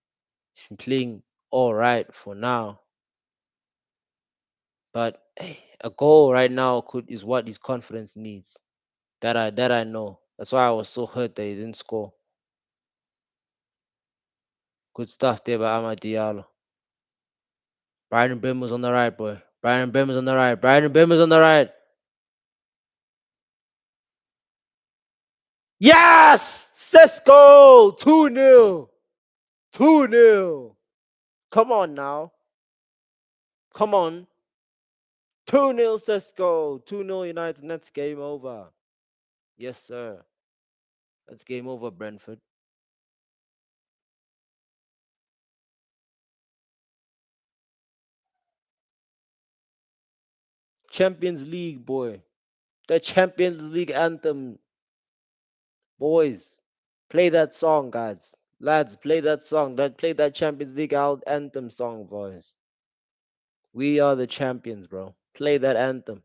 He's been playing all right for now. But hey, a goal right now is what his confidence needs. That I know. That's why I was so hurt that he didn't score. Good stuff there by Amad Diallo. Brian Bimmer's on the right, boy. Brian Bimmer's on the right. Brian Bimmer's on the right. Yes! Cisco! 2-0. 2-0. Come on now. Come on. 2-0 Cisco. 2-0 United. And that's game over. Yes, sir. That's game over, Brentford. Champions League, boy. The Champions League anthem. Boys, play that song, guys. Lads, play that song. Play that Champions League out anthem song, boys. We are the champions, bro. Play that anthem.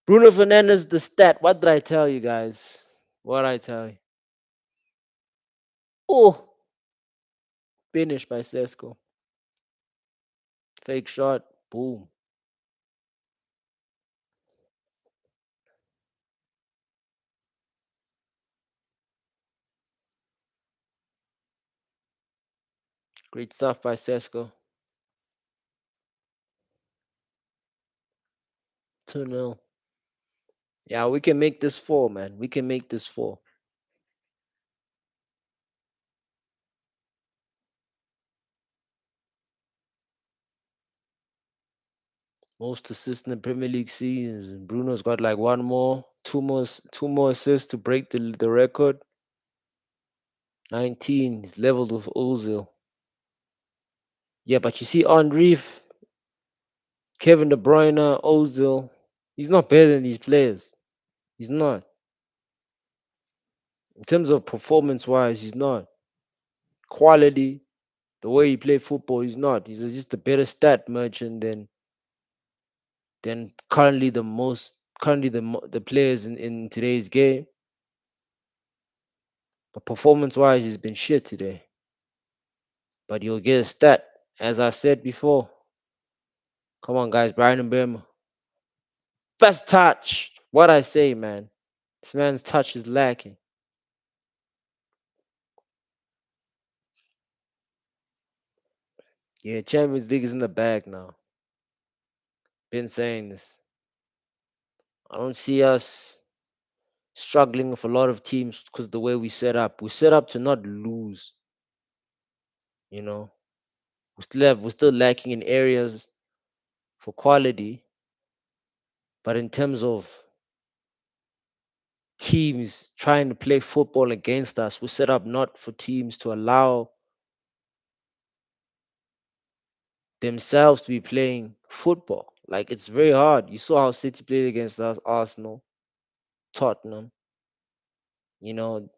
Bruno Fernandez, the stat. What did I tell you guys? What did I tell you? Oh, finished by Sesko. Fake shot. Boom. Great stuff by Sesko. 2-0. Yeah, we can make this four, man. We can make this four. Most assists in the Premier League season. Bruno's got like one more, two more assists to break the record. 19. He's leveled with Ozil. Yeah, but you see Henri, Kevin De Bruyne, Ozil. He's not better than these players. He's not. In terms of performance wise, he's not. Quality, the way he played football, he's not. He's just a better stat merchant than currently the players in today's game. But performance wise, he's been shit today. But you'll get a stat, as I said before. Come on, guys, Brian and Burma. First touch. What I say, man. This man's touch is lacking. Yeah, Champions League is in the bag now. Been saying this. I don't see us struggling with a lot of teams because the way we set up. We set up to not lose. You know, we're still lacking in areas for quality, but in terms of teams trying to play football against us, we set up not for teams to allow themselves to be playing football. Like it's very hard. You saw how City played against us, Arsenal, Tottenham. You know,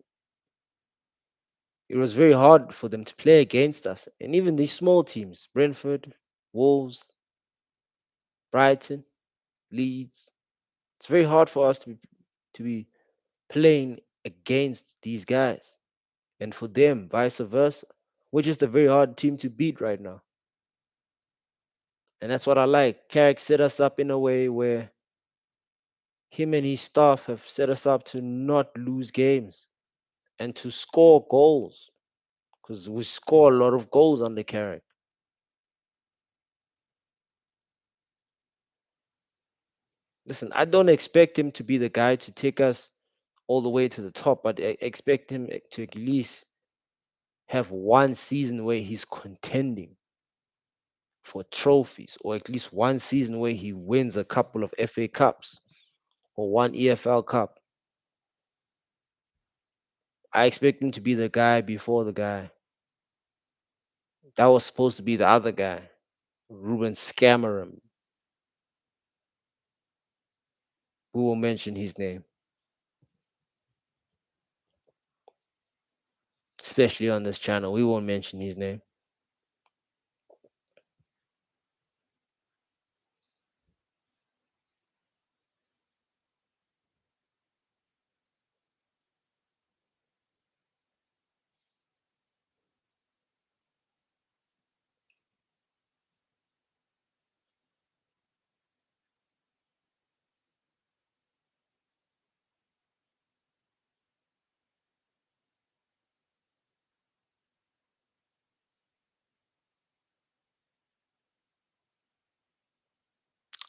it was very hard for them to play against us. And even these small teams, Brentford, Wolves, Brighton, Leeds, it's very hard for us to be playing against these guys. And for them, vice versa. We're just a very hard team to beat right now. And that's what I like. Carrick set us up in a way where him and his staff have set us up to not lose games and to score goals because we score a lot of goals under Carrick. Listen, I don't expect him to be the guy to take us all the way to the top, but I expect him to at least have one season where he's contending for trophies, or at least one season where he wins a couple of FA Cups or one EFL Cup. I expect him to be the guy before the guy. That was supposed to be the other guy, Ruben Scamarim. We will mention his name, especially on this channel. We won't mention his name.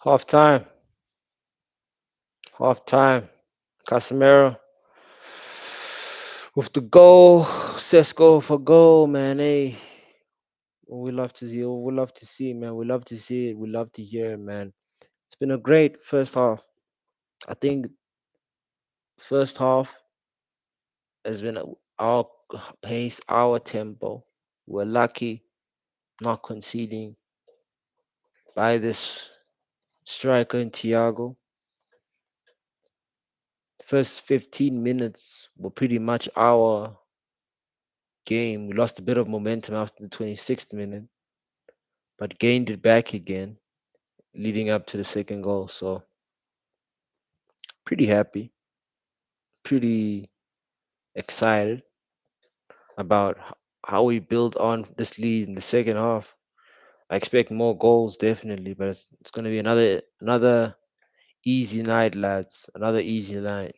Half time. Half time. Casemiro with the goal. Sesko for goal, man. Hey, we love to see. We love to see, man. We love to see it. We love to hear it, man. It's been a great first half. I think first half has been our pace, our tempo. We're lucky not conceding by this striker in Thiago. First 15 minutes were pretty much our game. We lost a bit of momentum after the 26th minute, but gained it back again, leading up to the second goal. So pretty happy, pretty excited about how we build on this lead in the second half. I expect more goals definitely, but it's going to be another easy night, lads. Another easy night.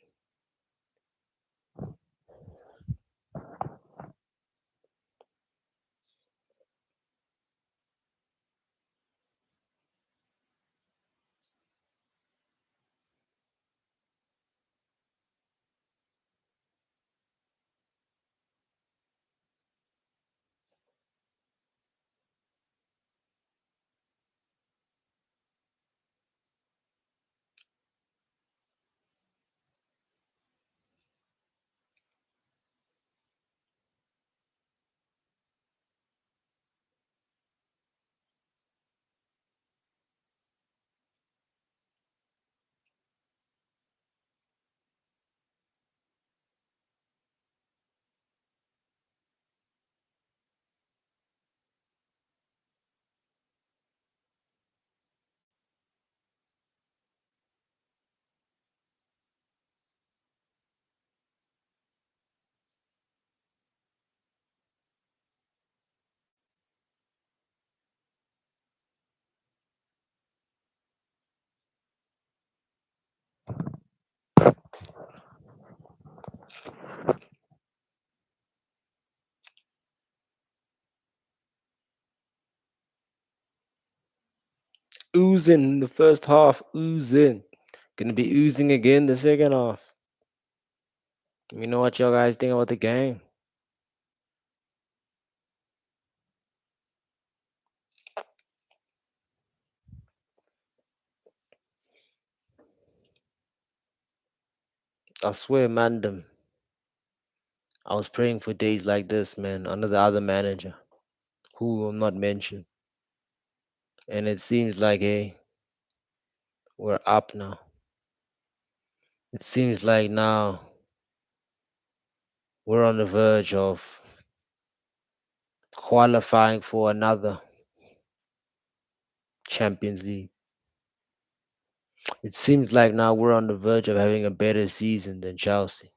Oozing in the first half, oozing. Gonna be oozing again the second half. Let me know what y'all guys think about the game. I swear, man, I was praying for days like this, man, under the other manager, who will not mention. And it seems like, hey, we're up now. It seems like now we're on the verge of qualifying for another Champions League. It seems like now we're on the verge of having a better season than Chelsea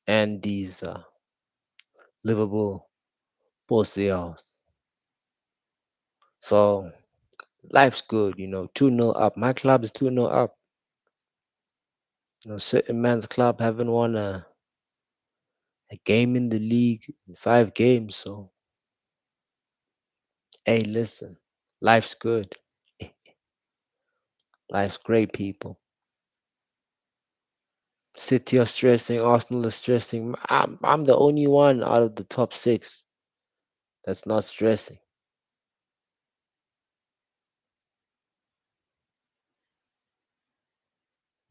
and these Liverpool Boursiers. So life's good, 2-0 up. My club is 2-0 up. Certain man's club haven't won a game in the league in 5 games. So, hey, listen, life's good. Life's great, people. City are stressing, Arsenal is stressing. I'm the only one out of the top six that's not stressing.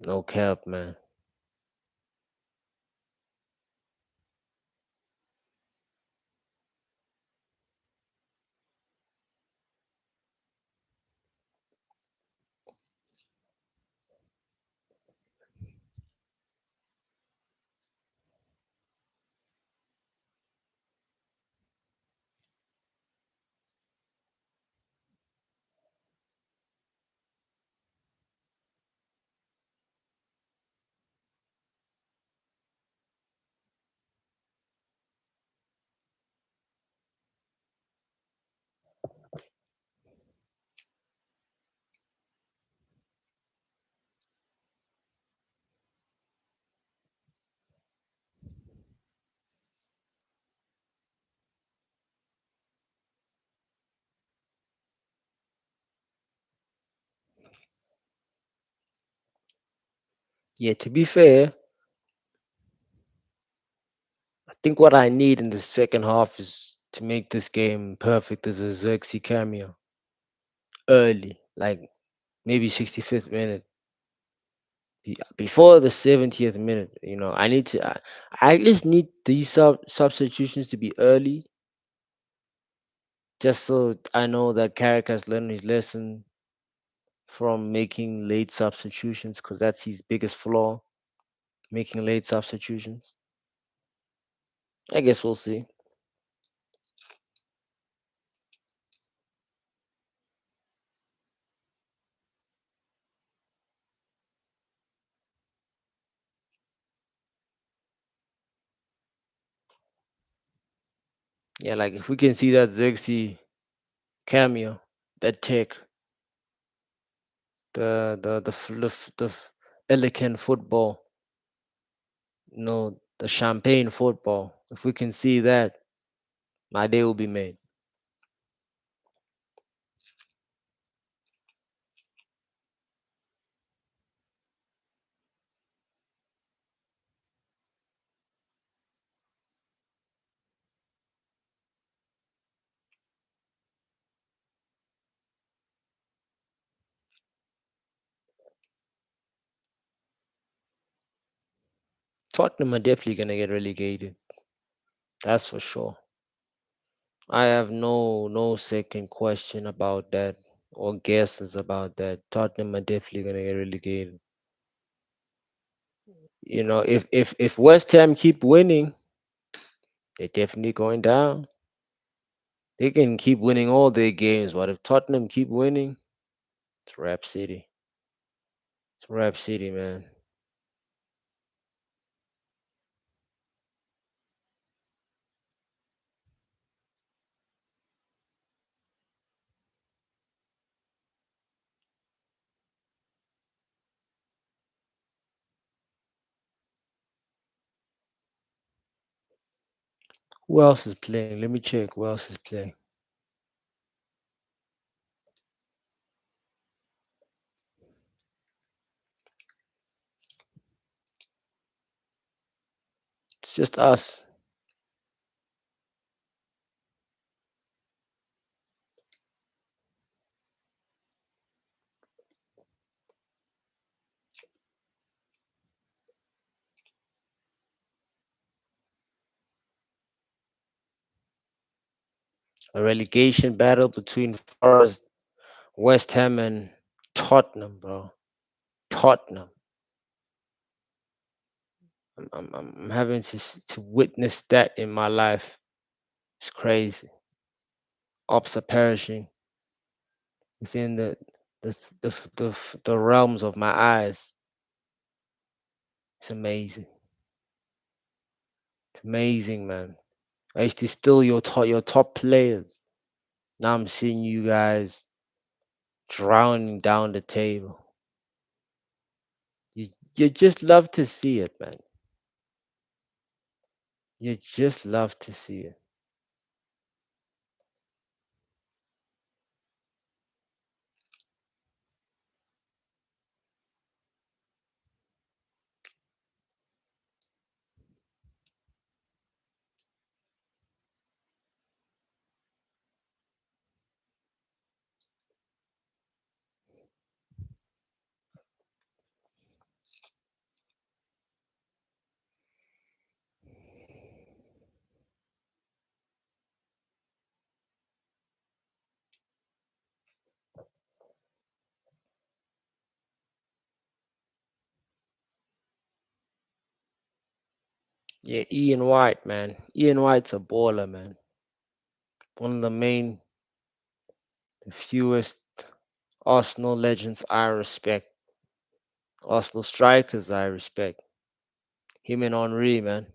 No cap, man. Yeah, to be fair, I think what I need in the second half is to make this game perfect as a Xerxes cameo early, like maybe 65th minute. Before the 70th minute, I need to. I at least need these substitutions to be early, just so I know that Carrick has learned his lesson from making late substitutions, because that's his biggest flaw. making late substitutions. I guess we'll see. Yeah, like if we can see that Xerxes cameo, that tech, the elegant football, the champagne football. If we can see that, my day will be made. Tottenham are definitely gonna get relegated. That's for sure. I have no second question about that or guesses about that. Tottenham are definitely gonna get relegated. If West Ham keep winning, they're definitely going down. They can keep winning all their games, but if Tottenham keep winning, it's Rap City. It's Rap City, man. Who else is playing? Let me check. Who else is playing? It's just us. A relegation battle between Forest, West Ham, and Tottenham, bro. Tottenham. I'm having to witness that in my life. It's crazy. Ops are perishing within the realms of my eyes. It's amazing. It's amazing, man. I used to steal your top players. Now I'm seeing you guys drowning down the table. You just love to see it, man. You just love to see it. Yeah, Ian White, man. Ian White's a baller, man. One of the main, fewest Arsenal legends I respect. Arsenal strikers I respect. Him and Henri, man.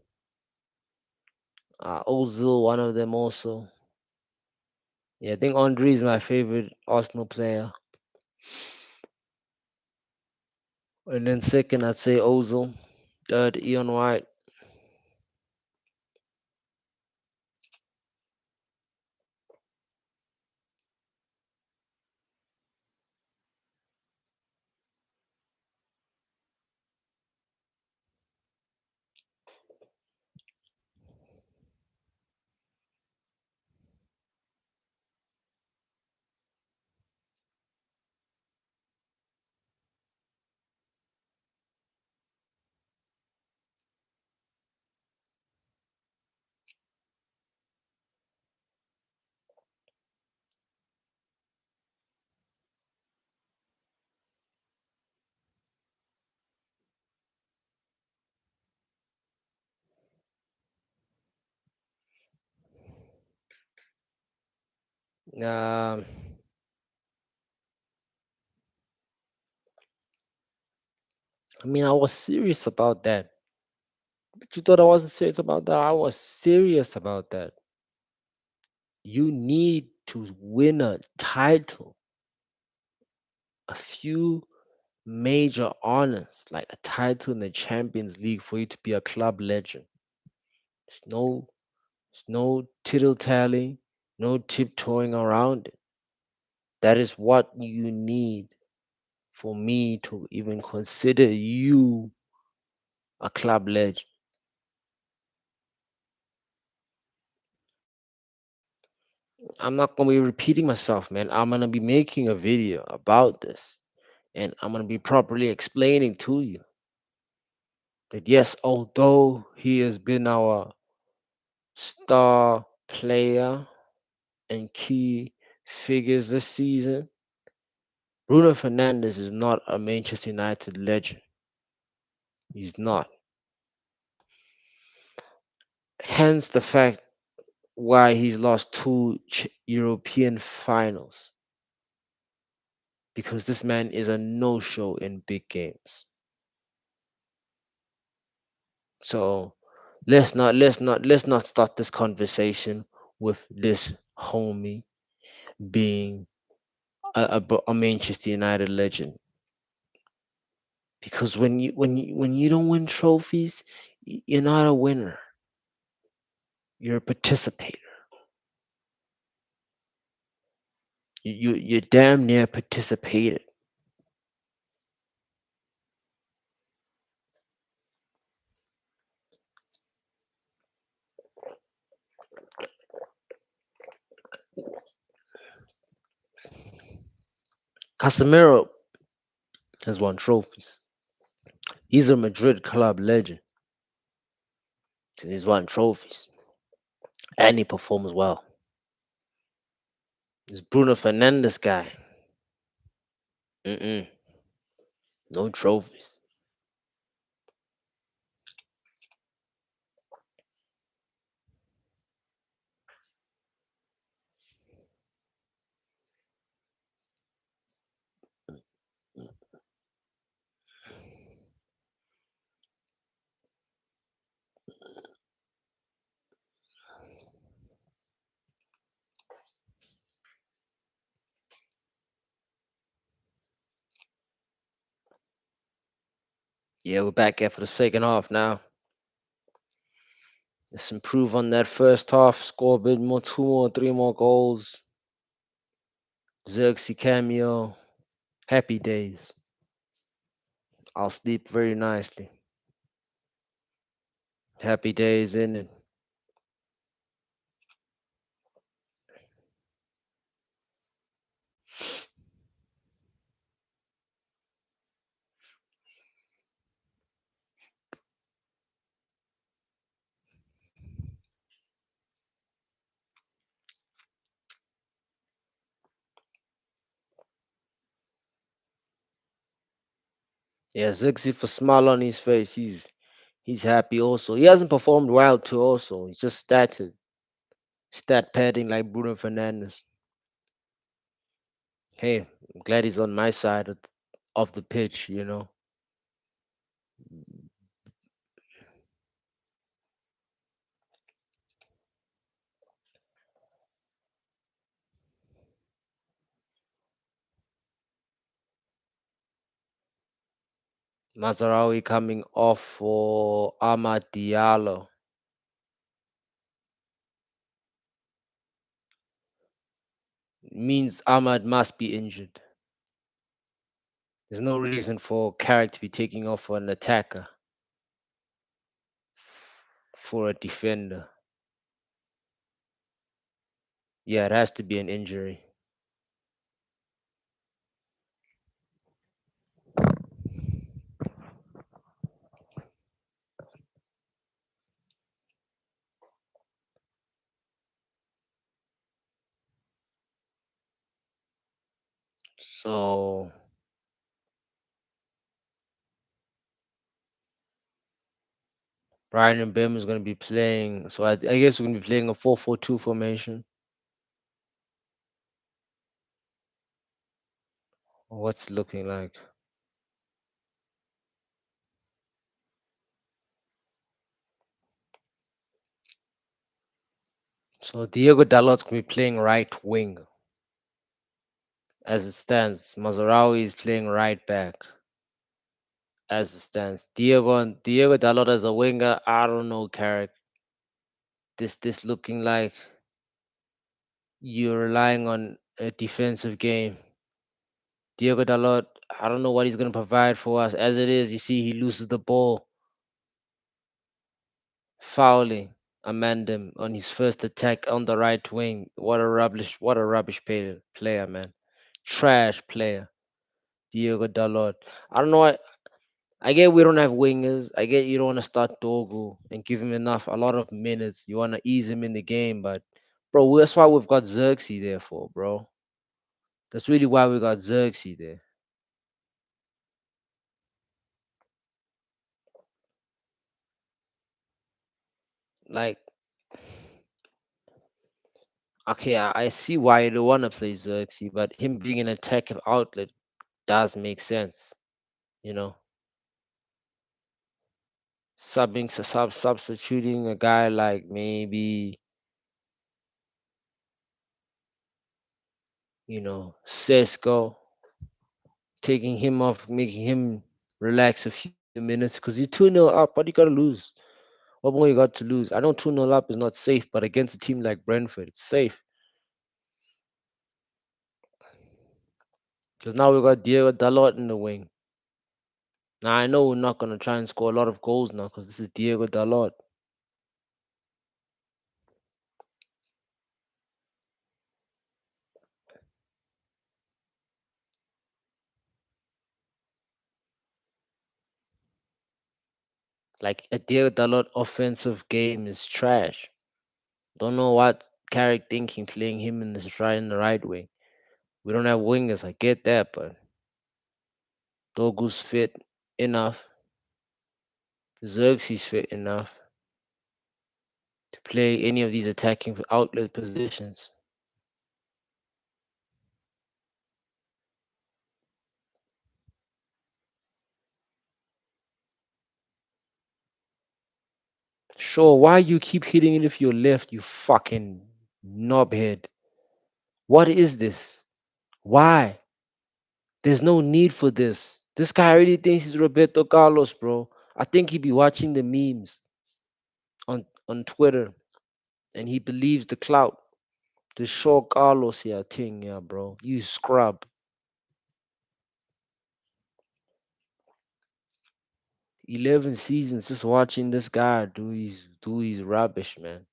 Ozil, one of them also. Yeah, I think Henri is my favorite Arsenal player. And then second, I'd say Ozil. Third, Ian White. Um, I mean, I was serious about that. But you thought I wasn't serious about that? I was serious about that. You need to win a title, a few major honors, like a title in the Champions League for you to be a club legend. There's no, there's no tittle tally, no tiptoeing around it. That is what you need for me to even consider you a club legend. I'm not gonna be repeating myself, man. I'm gonna be making a video about this, and I'm gonna be properly explaining to you that yes, although he has been our star player and key figures this season, Bruno Fernandes is not a Manchester United legend. He's not. Hence the fact why he's lost two European finals, because this man is a no-show in big games. So let's not start this conversation with this homie being a Manchester United legend. Because when you don't win trophies, you're not a winner. You're a participator. You're damn near participated. Casemiro has won trophies. He's a Madrid club legend. He's won trophies and he performs well. This Bruno Fernandes guy, mm-mm, no trophies. Yeah, we're back here for the second half now. Let's improve on that first half. Score a bit more, two more, three more goals. Xerxes cameo. Happy days. I'll sleep very nicely. Happy days in it. Yeah, Xerxes for smile on his face. He's happy also. He hasn't performed well too also. He's just stat padding like Bruno Fernandes. Hey, I'm glad he's on my side of the pitch. Mazarawi coming off for Amad Diallo. Means Ahmad must be injured. There's no reason for Carrick to be taking off for an attacker, for a defender. Yeah, it has to be an injury. So Brian and Bim is going to be playing. So I guess we're going to be playing a 4-4-2 formation. What's it looking like? So Diego Dalot's gonna be playing right wing as it stands. Mazarawi is playing right back as it stands. Diego Dalot as a winger. I don't know, Carrick. This looking like you're relying on a defensive game. Diego Dalot, I don't know what he's gonna provide for us. As it is, you see he loses the ball, fouling Amandam on his first attack on the right wing. What a rubbish player, man. Trash player. Diego Dalot. I don't know. I get we don't have wingers. I get you don't want to start Dogu and give him a lot of minutes. You want to ease him in the game, but bro, that's why we've got Xerxes there for, bro. That's really why we got Xerxes there. Like, okay, I see why you don't want to play Xerxes, but him being an attacking outlet does make sense. You know, substituting a guy like maybe Cisco, taking him off, making him relax a few minutes because you're 2-0 up. What do you got to lose? What more you got to lose? I know 2-0 up is not safe, but against a team like Brentford, it's safe. Because now we got Diego Dalot in the wing. Now I know we're not gonna try and score a lot of goals now because this is Diego Dalot. Like a Diego Dalot offensive game is trash. Don't know what Carrick thinking playing him in the right wing. We don't have wingers, I get that, but Dogu's fit enough. Xerxes fit enough to play any of these attacking outlet positions. Sure, why you keep hitting it with your left, you fucking knobhead? What is this? Why? There's no need for this. This guy really thinks he's Roberto Carlos, bro. I think he be watching the memes on Twitter and he believes the clout. The show Carlos here thing, yeah, bro. You scrub. 11 seasons just watching this guy do his rubbish, man.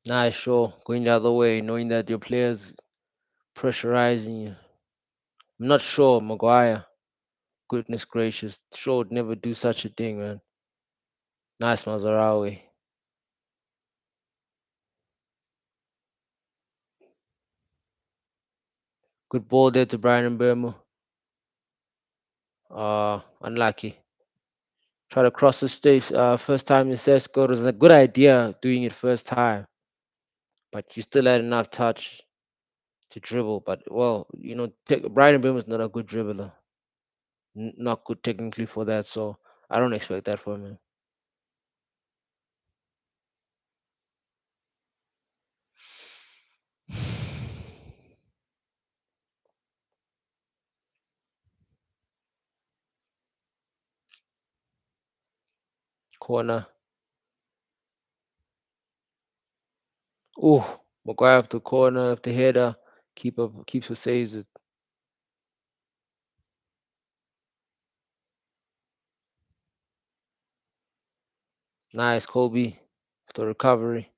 Nah, sure. Going the other way, knowing that your players pressurizing you. I'm not sure, Maguire. Goodness gracious. Shaw would never do such a thing, man. Nice Mazarawi. Good ball there to Brian Burma. Unlucky. Try to cross the stage first time in Sesko. It was a good idea doing it first time, but you still had enough touch to dribble. But well, Brian Burma's not a good dribbler. Not good technically for that, so I don't expect that from him. Corner. Oh, Maguire off the corner, off the header. Keeps saves it. Nice, Kobe. The recovery.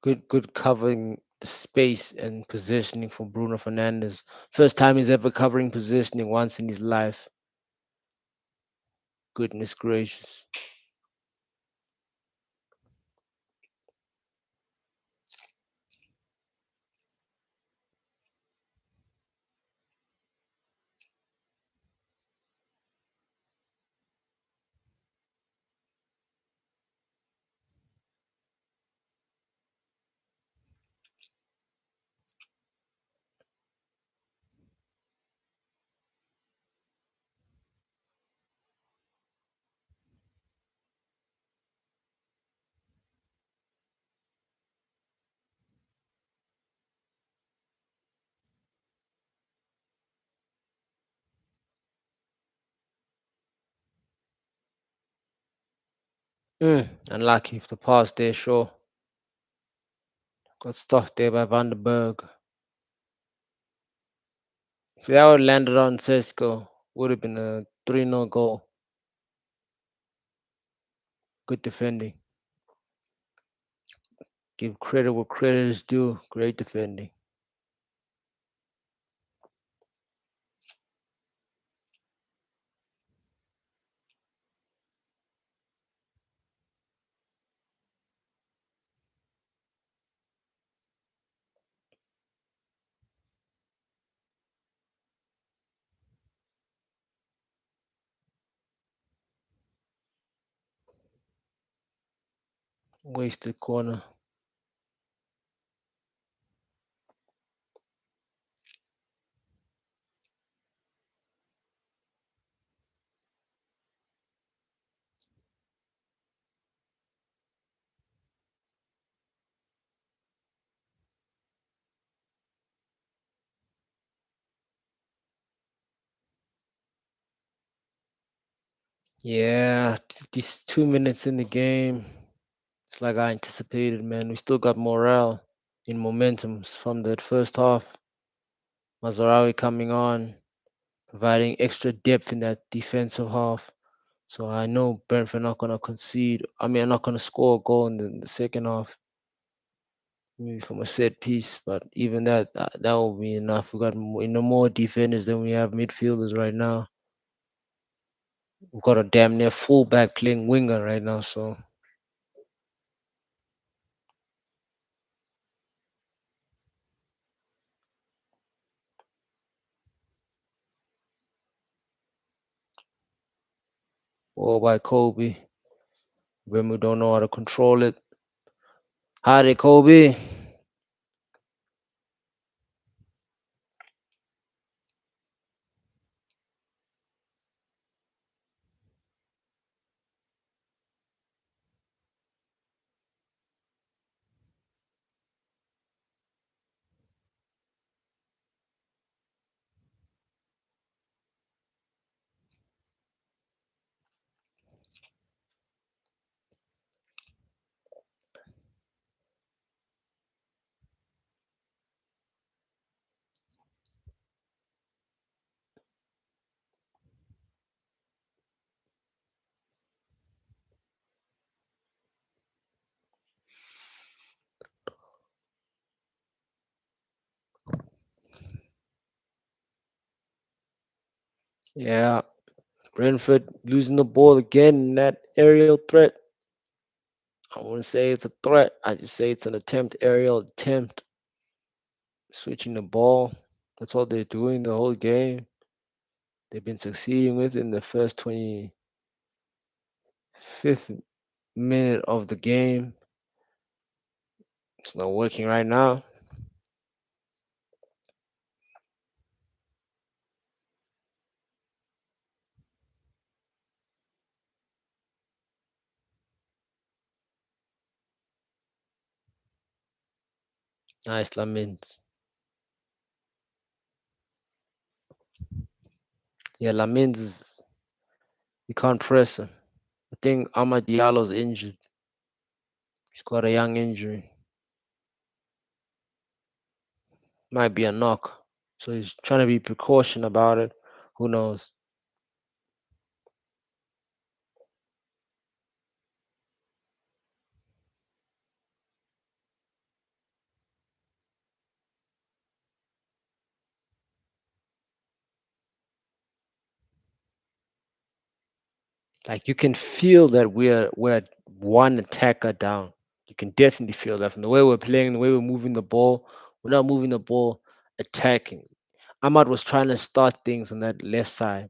Good covering the space and positioning for Bruno Fernandes. First time he's ever covering positioning once in his life. Goodness gracious. Unlucky if the pass there, sure. Got stuffed there by Van der Berg. If that would landed on Sesko, would have been a 3-0 goal. Good defending. Give credit where credit is due. Great defending. Wasted corner. Yeah, these 2 minutes in the game. It's like I anticipated, man. We still got morale and momentum from that first half. Mazarawi coming on, providing extra depth in that defensive half. So I know Brentford not gonna concede. I mean, not gonna score a goal in the second half, maybe from a set piece. But even that will be enough. We got more defenders than we have midfielders right now. We've got a damn near fullback playing winger right now. So all by Kobe. When we don't know how to control it. Howdy, Kobe. Yeah, Brentford losing the ball again in that aerial threat. I wouldn't say it's a threat. I just say it's an aerial attempt, switching the ball. That's what they're doing the whole game. They've been succeeding with in the first 25th minute of the game. It's not working right now. Nice, Lamins. Yeah, Lamins, you can't press him. I think Ahmad Diallo's injured. He's got a young injury. Might be a knock. So he's trying to be precaution about it. Who knows? Like you can feel that we're one attacker down. You can definitely feel that from the way we're playing, the way we're moving the ball. We're not moving the ball attacking. Ahmad was trying to start things on that left side.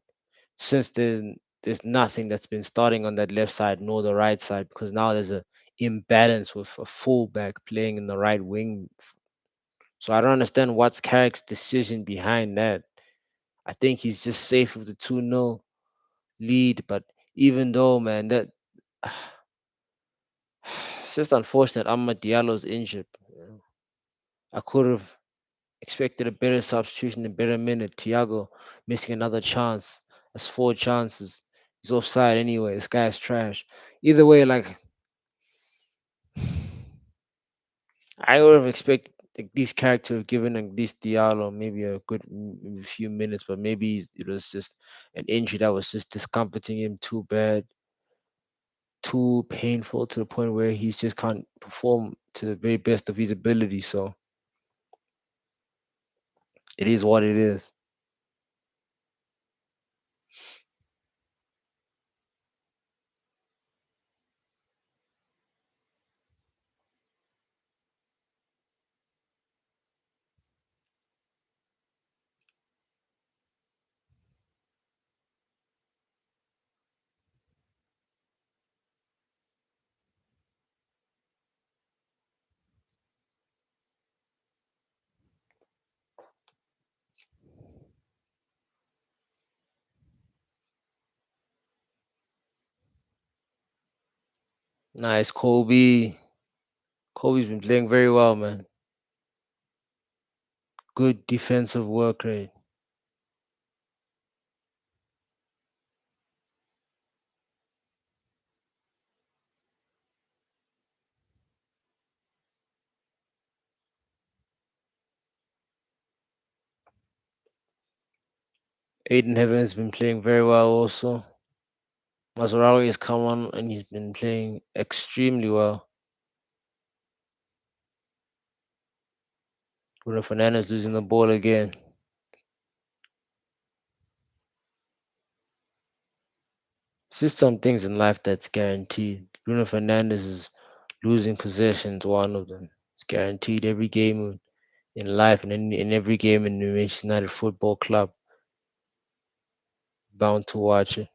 Since there's nothing that's been starting on that left side nor the right side because now there's a imbalance with a fullback playing in the right wing. So I don't understand what's Carrick's decision behind that. I think he's just safe with the 2-0 lead, but even though, man, that it's just unfortunate. Ahmad Diallo's injured. I could have expected a better substitution, a better minute. Thiago missing another chance. That's four chances. He's offside anyway. This guy's trash. Either way, like I would have expected like these characters have given like this Diallo maybe a good few minutes, but maybe it was just an injury that was just discomforting him too bad, too painful to the point where he just can't perform to the very best of his ability. So it is what it is. Nice, Kobe. Kobe's been playing very well, man. Good defensive work rate. Aiden Heaven has been playing very well also. Maserati has come on and he's been playing extremely well. Bruno Fernandez losing the ball again. It's just some things in life that's guaranteed. Bruno Fernandez is losing possessions, one of them. It's guaranteed every game in life and in every game in the Manchester United Football Club. Bound to watch it.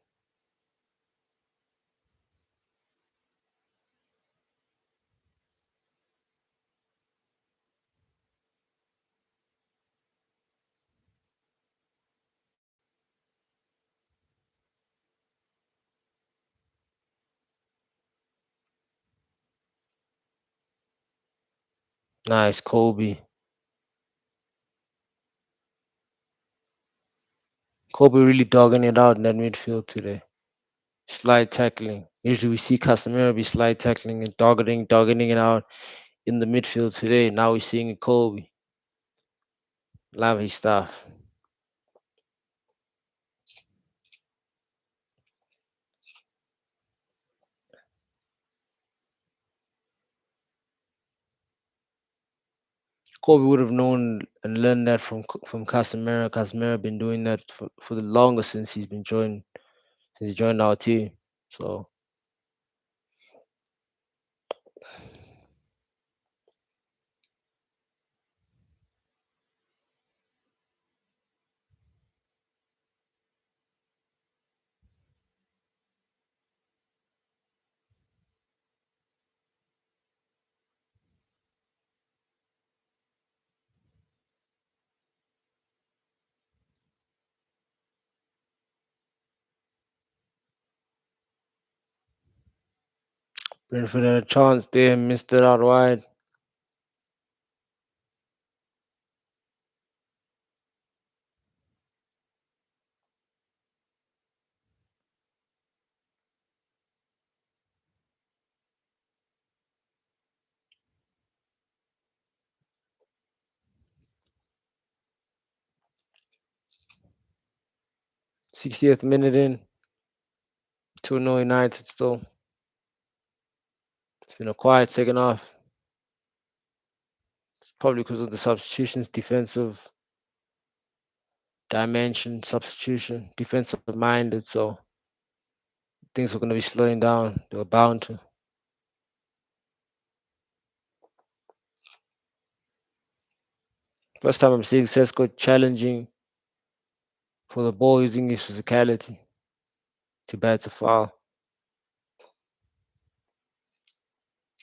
Nice, Kobe. Kobe really dogging it out in that midfield today. Slide tackling. Usually we see Casemiro be slide tackling and dogging it out in the midfield today. Now we're seeing Kobe. Love his stuff. Kobe would have known and learned that from Casemiro. Casemiro been doing that for the longest since he joined our team. So Brentford had a chance there, missed it out wide. 60th minute in, 2-0 United still. It's been a quiet second half. Probably because of the substitutions, defensive dimension, substitution, defensive minded. So things were going to be slowing down. They were bound to. First time I'm seeing Sesko challenging for the ball using his physicality. Too bad it's a foul.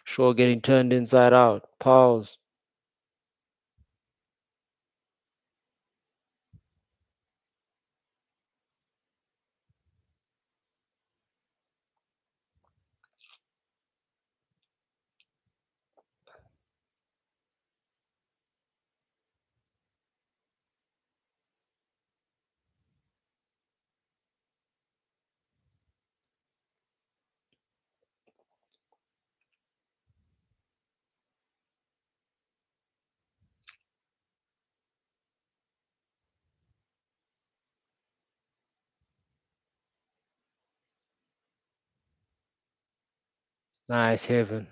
Shaw getting turned inside out. Pause. Nice heaven.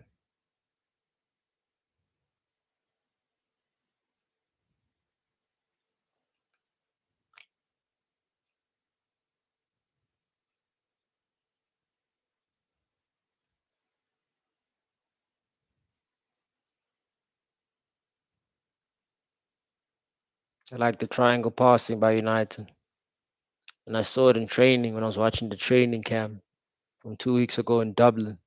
I like the triangle passing by United. And I saw it in training when I was watching the training camp from 2 weeks ago in Dublin.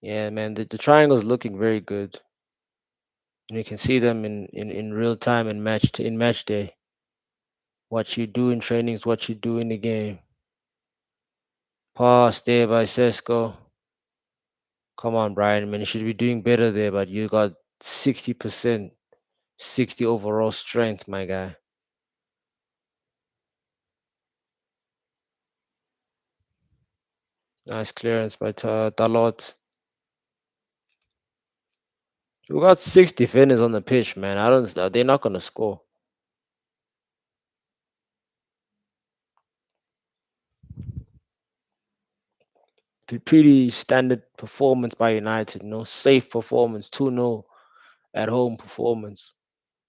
Yeah, man, the triangle's looking very good. And you can see them in real time in match day. What you do in training is what you do in the game. Pass there by Sesko. Come on, Brian, man, you should be doing better there, but you got 60%, 60 overall strength, my guy. Nice clearance by Dalot. We got 6 defenders on the pitch, man. I don't. They're not gonna score. Pretty standard performance by United. No safe performance. 2-0 at home performance.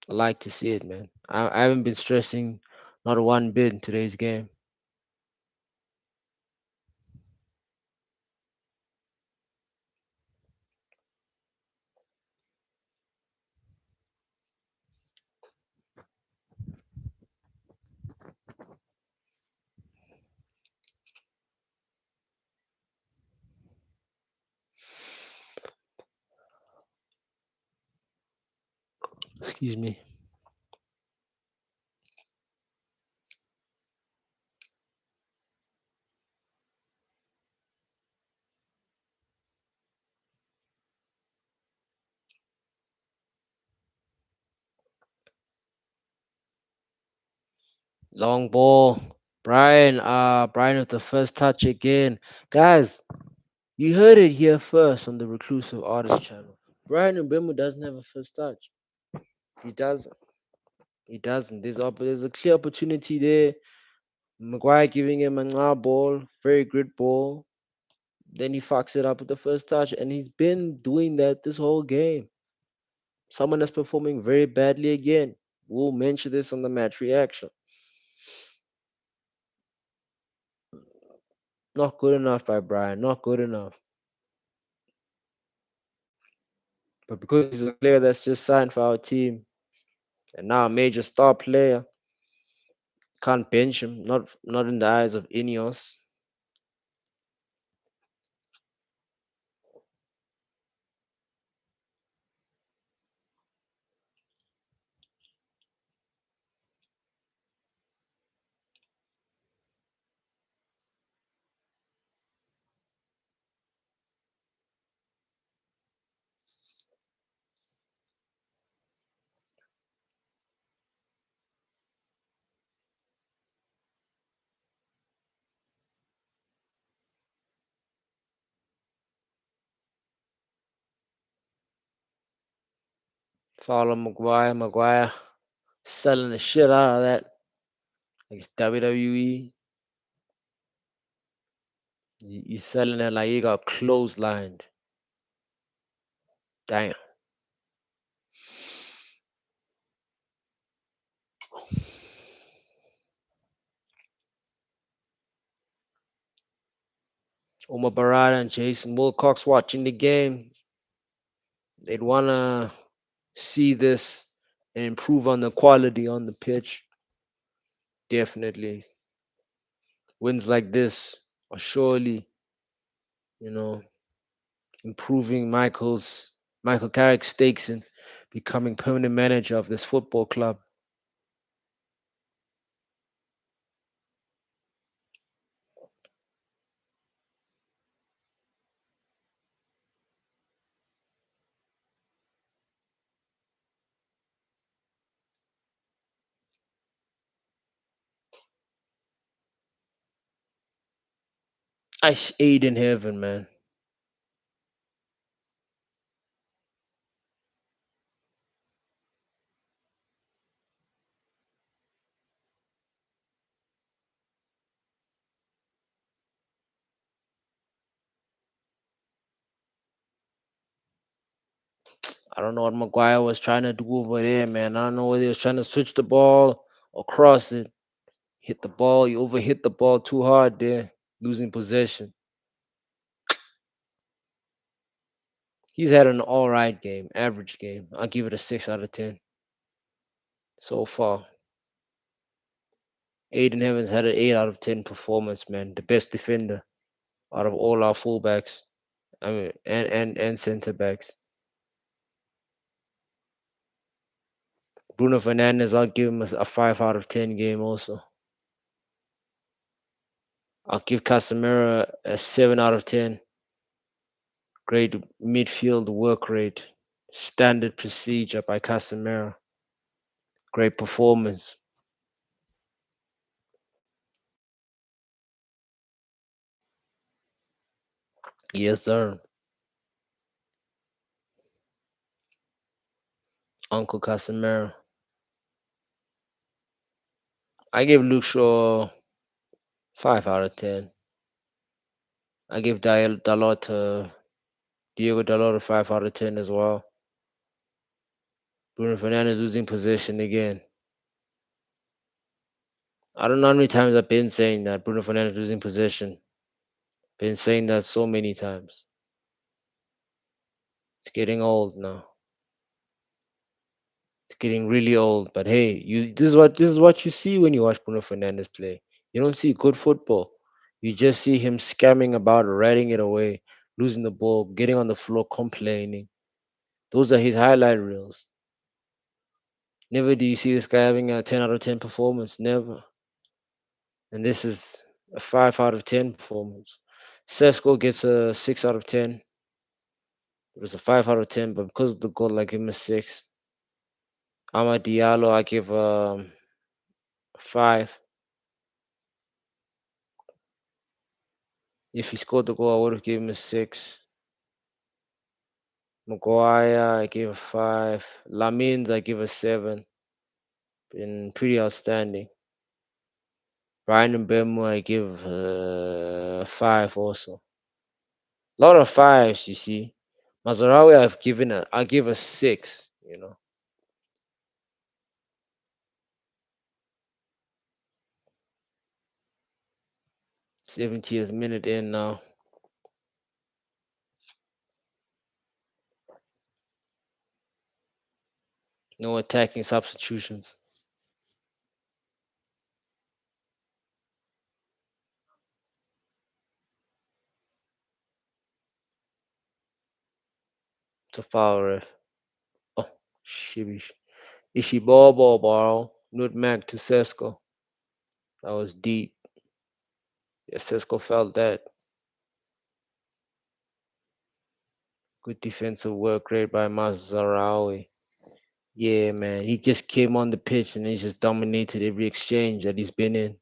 I like to see it, man. I haven't been stressing not one bit in today's game. Excuse me. Long ball. Brian with the first touch again. Guys, you heard it here first on the Reclusive Artist channel. Brian Mbemu doesn't have a first touch. He doesn't. He doesn't. There's a clear opportunity there. Maguire giving him a ball, very good ball. Then he fucks it up with the first touch, and he's been doing that this whole game. Someone that's performing very badly again. We'll mention this on the match reaction. Not good enough by Brian. Not good enough. But because he's a player that's just signed for our team, and now a major star player, can't bench him. Not in the eyes of Ineos. Follow Maguire. Maguire selling the shit out of that. Like it's WWE. You selling it like you got clotheslined. Damn. Omar Barada and Jason Wilcox watching the game, they'd want to see this and improve on the quality on the pitch. Definitely. Wins like this are surely, you know, improving Michael Carrick's stakes in becoming permanent manager of this football club. Aid in heaven, man. I don't know what Maguire was trying to do over there, man. I don't know whether he was trying to switch the ball or cross it. Hit the ball, he overhit the ball too hard there, losing possession. He's had an all right game, average game. I'll give it a 6 out of 10 so far. Aiden Evans had an 8 out of 10 performance, man. The best defender out of all our fullbacks. I mean, and center backs. Bruno Fernandez, I'll give him a 5 out of 10 game also. I'll give Casemiro a 7 out of 10. Great midfield work rate. Standard procedure by Casemiro. Great performance. Yes, sir. Uncle Casemiro. I give Luke Shaw 5 out of 10. I give Diego Dalot a 5 out of 10 as well. Bruno Fernandez losing possession again. I don't know how many times I've been saying that Bruno Fernandez losing possession. Been saying that so many times. It's getting old now. It's getting really old. But hey, this is what you see when you watch Bruno Fernandez play. You don't see good football. You just see him scamming about, ratting it away, losing the ball, getting on the floor, complaining. Those are his highlight reels. Never do you see this guy having a 10 out of 10 performance. Never. And this is a 5 out of 10 performance. Sesko gets a 6 out of 10. It was a 5 out of 10, but because of the goal, I give him a 6. Amad Diallo, I give a 5. If he scored the goal, I would have given him a 6. Maguire, I give a 5. Lamins, I give a 7. Been pretty outstanding. Brian Mbemu, I give a 5 also. A lot of fives, you see. Mazarawi, I give a 6. 70th minute in now. No attacking substitutions. It's a foul, ref. Oh, shibish. Ishibobo, bro. Nutmeg to Sesko. That was deep. Yeah, Sesko felt that. Good defensive work, great by Mazarawi. Yeah, man. He just came on the pitch and he just dominated every exchange that he's been in.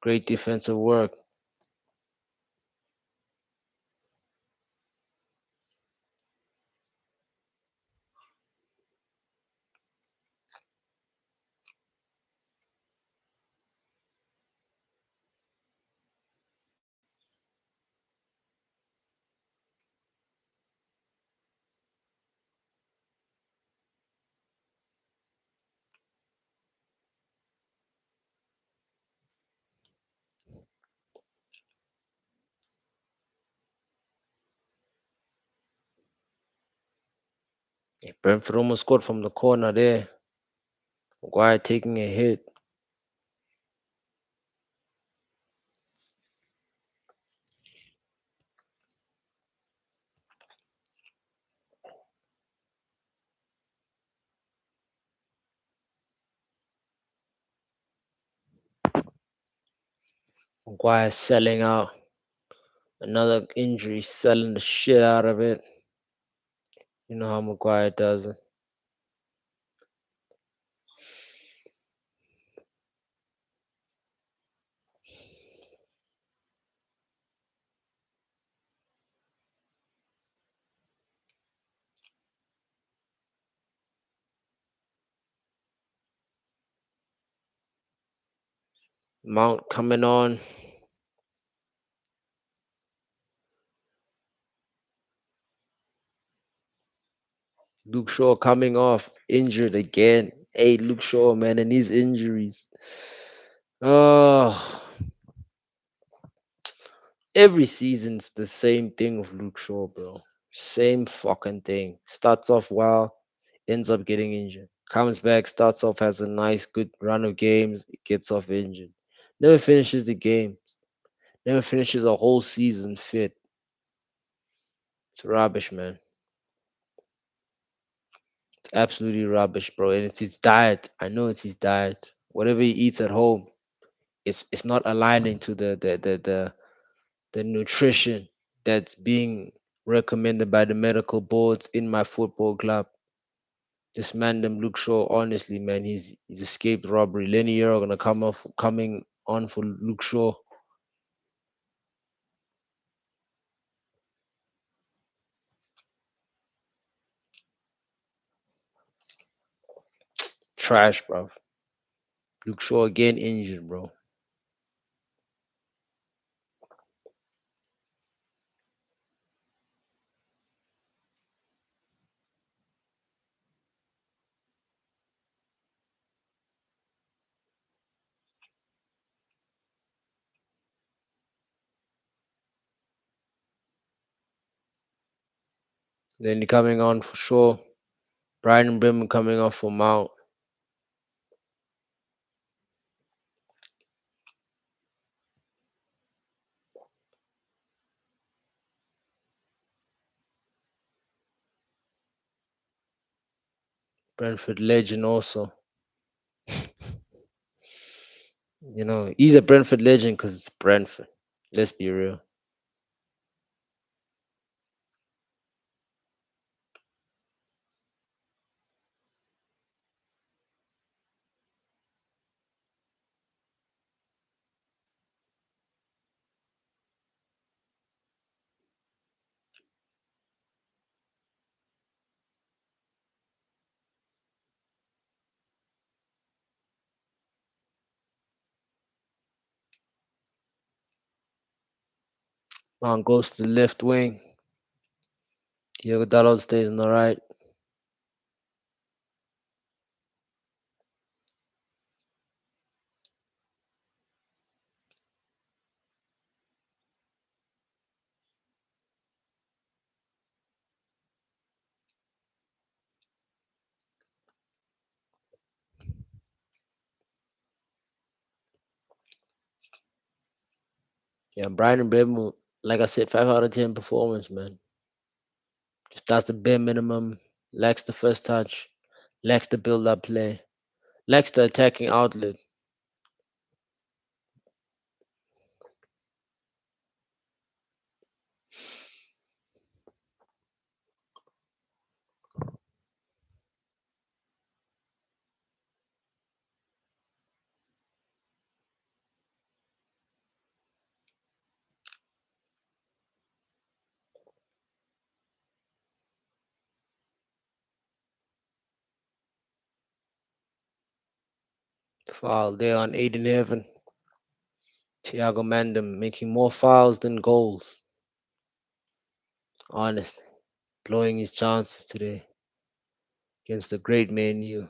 Great defensive work. Yeah, Brentford almost scored from the corner there. Maguire taking a hit. Maguire selling out. Another injury, selling the shit out of it. You know how Maguire does it. Mount coming on. Luke Shaw coming off, injured again. Hey, Luke Shaw, man, and his injuries. Oh, every season's the same thing with Luke Shaw, bro. Same fucking thing. Starts off well, ends up getting injured. Comes back, starts off, has a nice, good run of games, gets off injured. Never finishes the games. Never finishes a whole season fit. It's rubbish, man. It's absolutely rubbish, bro. And it's his diet. I know it's his diet. Whatever he eats at home, it's not aligning to the nutrition that's being recommended by the medical boards in my football club. This man, them Luke Shaw, honestly, man, he's escaped robbery. Lenny Euro gonna coming on for Luke Shaw. Trash, bro. Luke Shaw again injured, bro. Then he coming on for Shaw. Brian Bremen coming off for Mount. Brentford legend also. You know, he's a Brentford legend because it's Brentford. Let's be real. Mount goes to the left wing. Diego Dalot stays on the right. Yeah, Brian Bremen, like I said, 5 out of 10 performance, man. Just does the bare minimum, lacks the first touch, lacks the build up play, lacks the attacking outlet. Foul there on Aiden Heaven. Thiago Mandem making more fouls than goals. Honestly, blowing his chances today against the great Man U.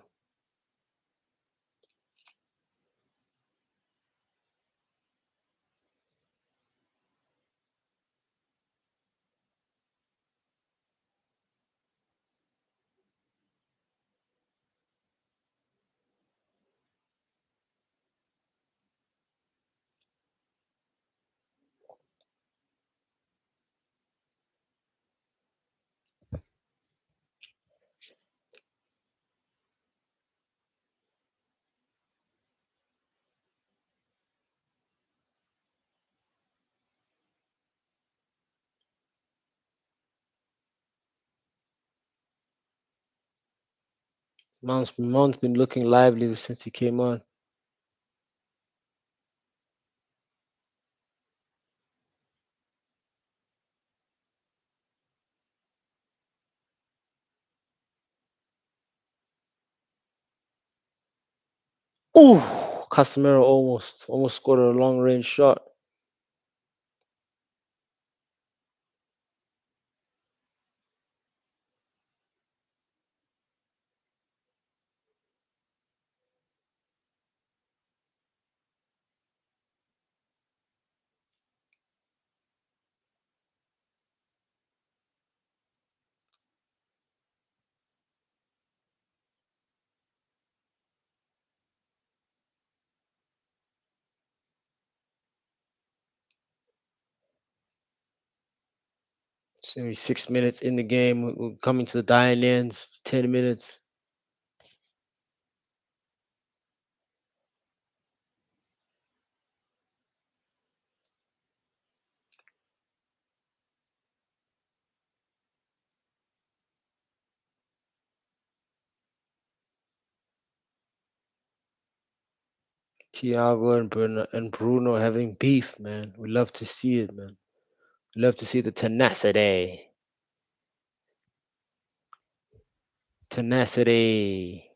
Mount's been looking lively since he came on. Ooh, Casemiro almost scored a long range shot. It's only 6 minutes in the game. We're coming to the dying ends. 10 minutes. Thiago and Bruno having beef, man. We love to see it, man. We love to see the tenacity. Tenacity.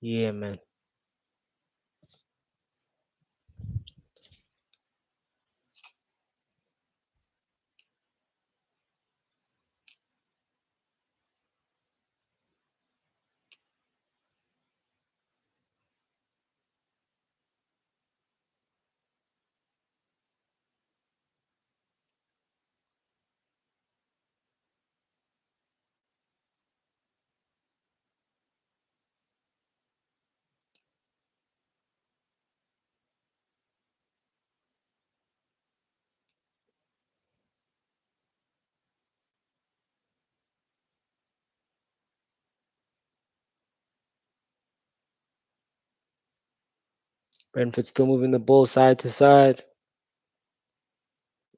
Yeah, man. Brentford still moving the ball side to side.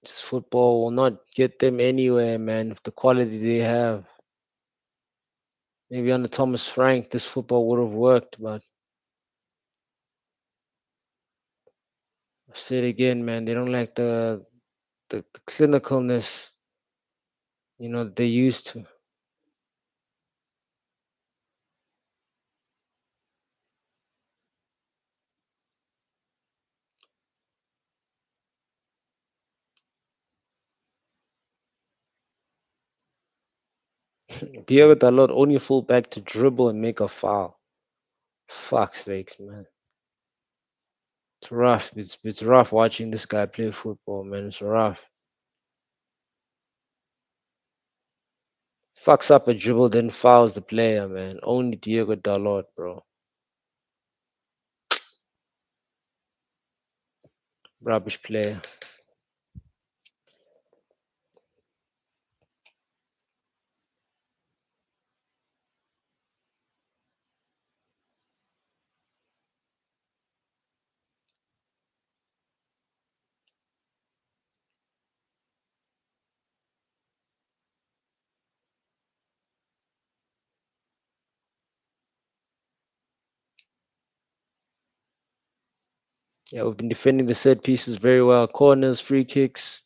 This football will not get them anywhere, man, with the quality they have. Maybe under Thomas Frank, this football would have worked, but I'll say it again, man. They don't like the clinicalness, that they used to. Diego Dalot only a fullback to dribble and make a foul. Fuck's sakes, man. It's rough. It's rough watching this guy play football, man. It's rough. Fucks up a dribble, then fouls the player, man. Only Diego Dalot, bro. Rubbish player. Yeah, we've been defending the set pieces very well. Corners, free kicks,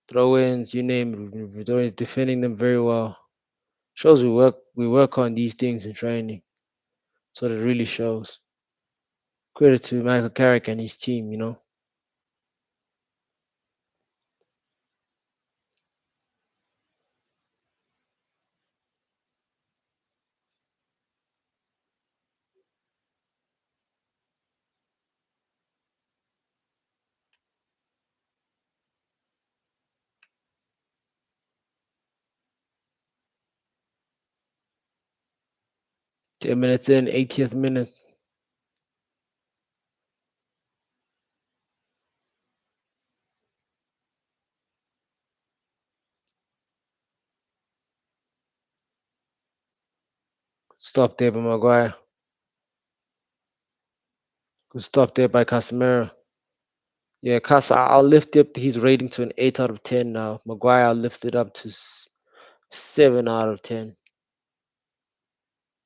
throw-ins, you name it. We've been defending them very well. Shows we work on these things in training. So it really shows. Credit to Michael Carrick and his team. 10 minutes in, 80th minute. Stop there by Maguire. Good stop there by Casemiro. Yeah, Casa, I'll lift up his rating to an 8 out of 10 now. Maguire, I'll lift it up to 7 out of 10.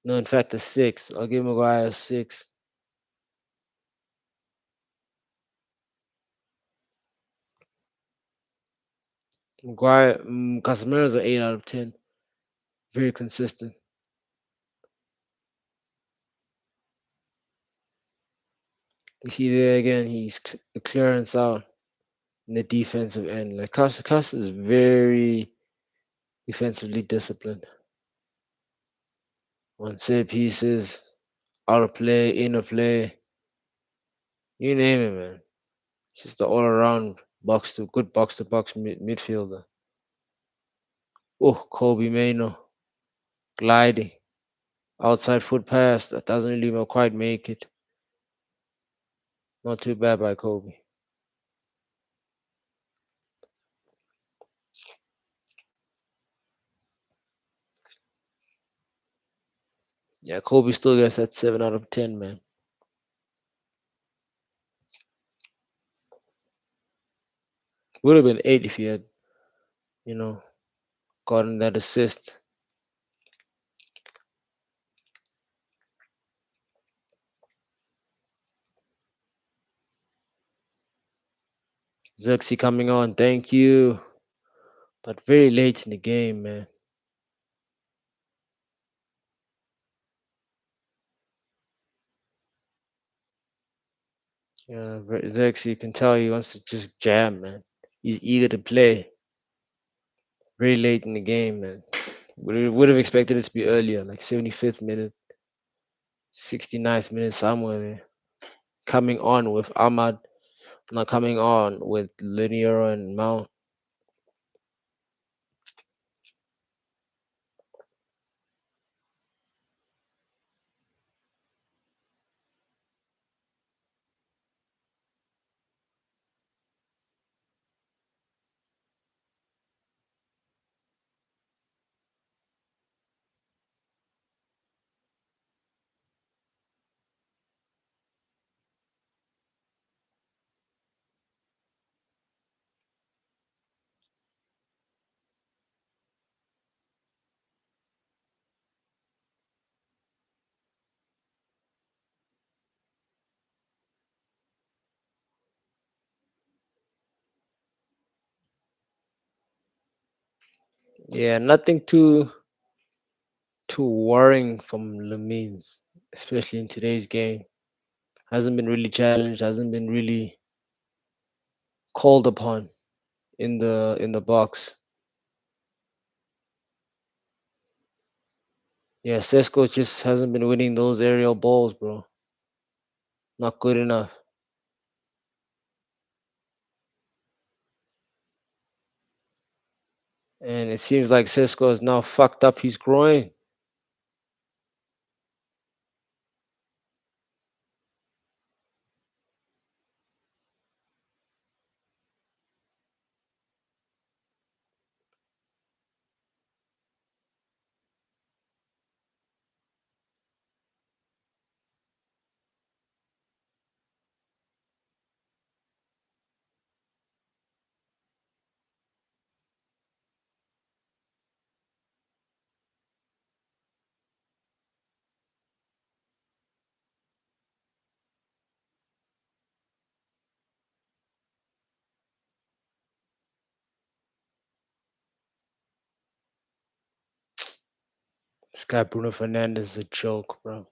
No, in fact, a six. I'll give Maguire a six. Maguire, Casemiro's an 8 out of 10. Very consistent. You see there again, he's the clearance out in the defensive end. Like Costa is very defensively disciplined. On set pieces, out of play, in of play, you name it, man. He's just an all-around box to box midfielder. Oh, Kobe Mano gliding outside foot pass that doesn't really quite make it. Not too bad by Kobe. Yeah, Kobe still gets that 7 out of 10, man. Would have been 8 if he had, you know, gotten that assist. Zexi coming on, thank you. But very late in the game, man. Yeah, Zexi, you can tell he wants to just jam, man. He's eager to play. Very late in the game, man. Would have expected it to be earlier, like 75th minute, 69th minute, somewhere there. Coming on with Ahmad, not coming on with Linear and Mount. Yeah, nothing too worrying from Lamines, especially in today's game. Hasn't been really challenged, hasn't been really called upon in the box. Yeah, Sesko just hasn't been winning those aerial balls, bro. Not good enough. And it seems like Sesko has now fucked up his groin. This guy Bruno Fernandez is a joke, bro.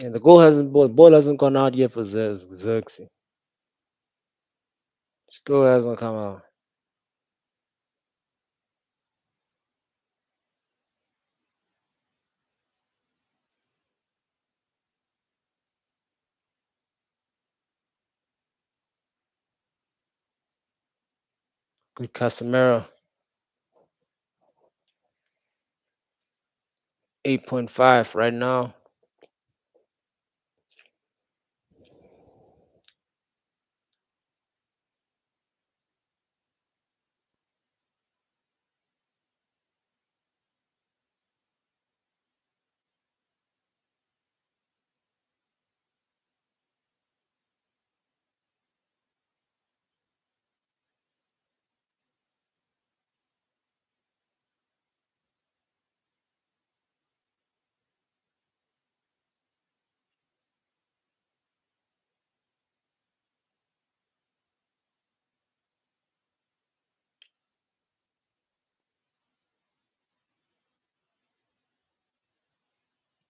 And the ball hasn't gone out yet for Xerxes. Still hasn't come out. Good Casemiro. 8.5 right now.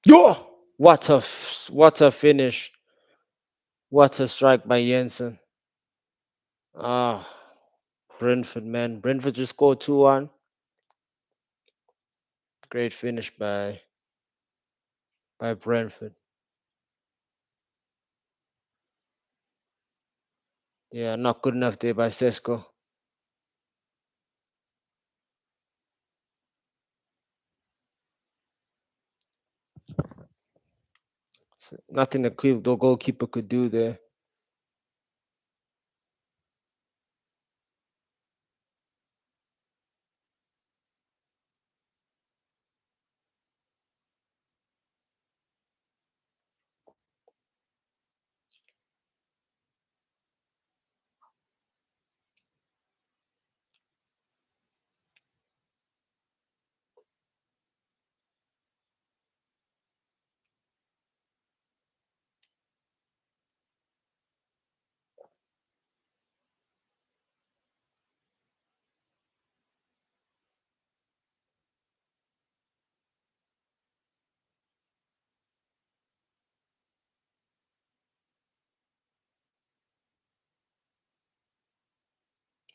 Yo! What a finish. What a strike by Jensen. Ah, Brentford, man. Brentford just scored 2-1. Great finish by Brentford. Yeah, not good enough there by Sesko. Nothing the goalkeeper could do there.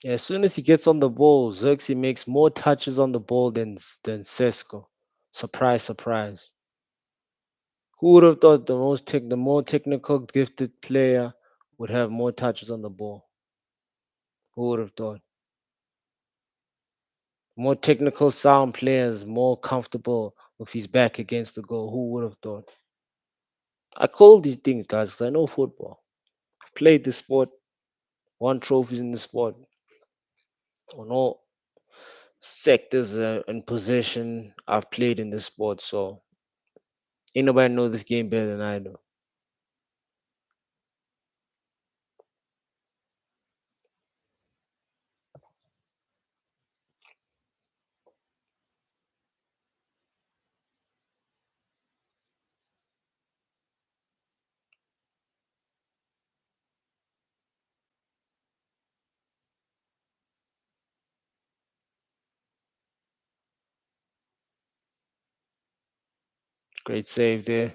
Yeah, as soon as he gets on the ball, Xerxes makes more touches on the ball than Sesko. Surprise, surprise. Who would have thought the more technical, gifted player would have more touches on the ball? Who would have thought? More technical, sound players, more comfortable with his back against the goal. Who would have thought? I call these things, guys, because I know football. I've played the sport, won trophies in the sport, on all sectors and position I've played in the sport. So ain't nobody know this game better than I do. Great save there.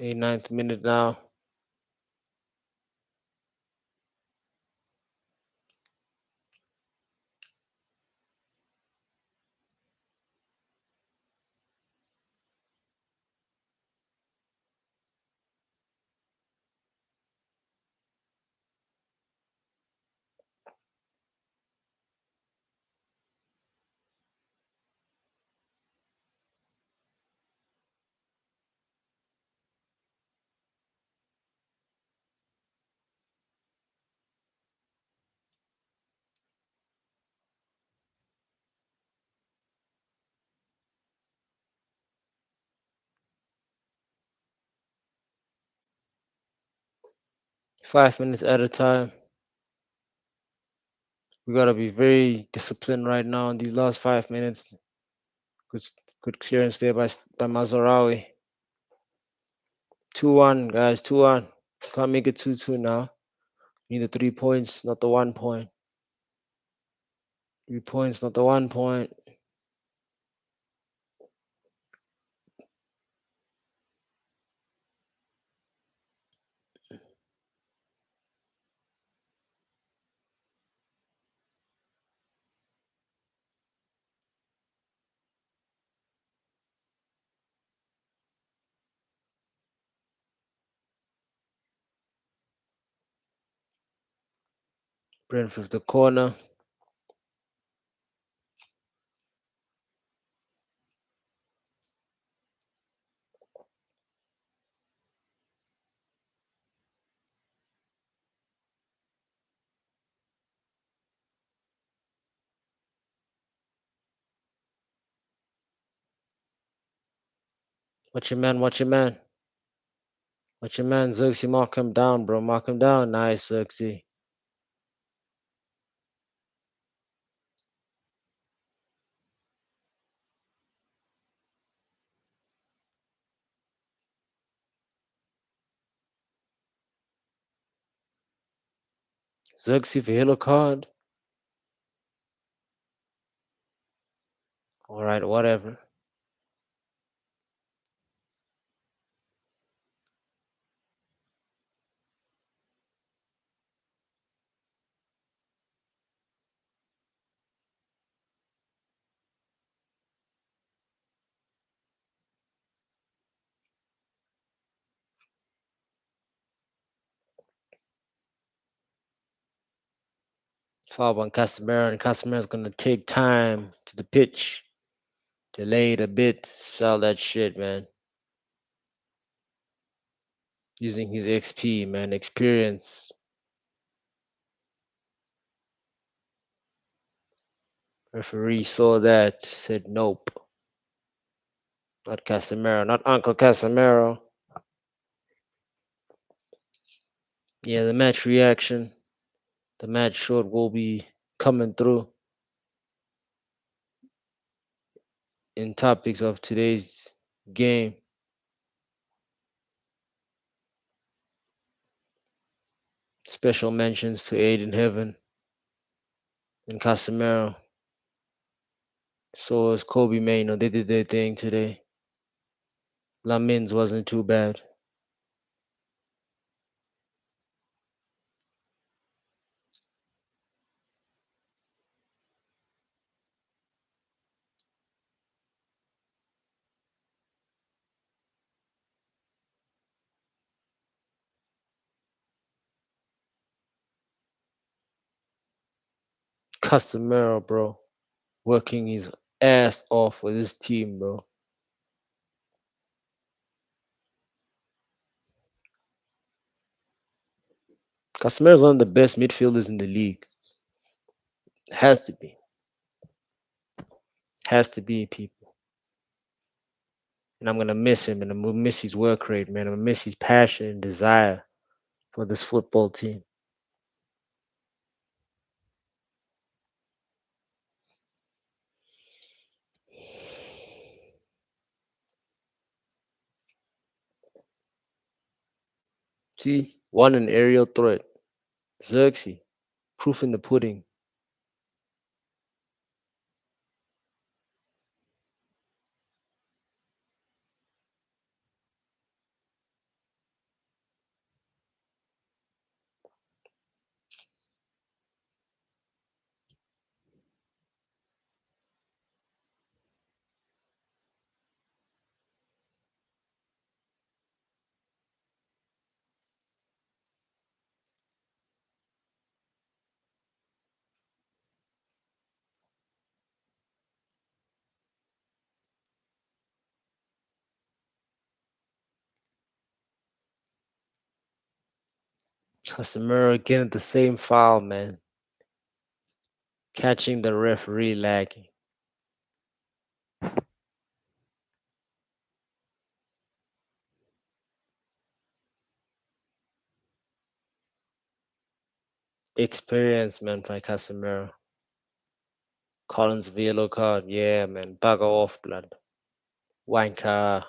89th minute now. 5 minutes at a time. We gotta be very disciplined right now in these last 5 minutes. Good, good clearance there by Mazarawi. 2-1, guys. 2-1. Can't make it 2-2 now. Need the 3 points, not the 1 point. 3 points, not the 1 point. Brentford the corner. Watch your man, watch your man. Watch your man, Xerxes. Mark him down, bro. Mark him down. Nice, Xerxes. Xerxes for yellow card. All right, whatever. Foul on Casemiro, and Casemiro's gonna take time to the pitch. Delay it a bit. Sell that shit, man. Using his XP, man. Experience. Referee saw that, said nope. Not Casemiro, not Uncle Casemiro. Yeah, the match reaction, the match short will be coming through in topics of today's game. Special mentions to Aiden Heaven and Casemiro. So as Kobe Mano, they did their thing today. Lamins wasn't too bad. Casemiro, bro, working his ass off with his team, bro. Casemiro's one of the best midfielders in the league. Has to be. Has to be, people. And I'm gonna miss him, and I'm gonna miss his work rate, man. I'm gonna miss his passion and desire for this football team. See, one an aerial threat. Xerxes, proof in the pudding. Casemiro again at the same foul, man. Catching the referee lagging. Experience, man, by Casemiro. Collins for yellow card. Yeah, man. Bugger off, blood. Wanker.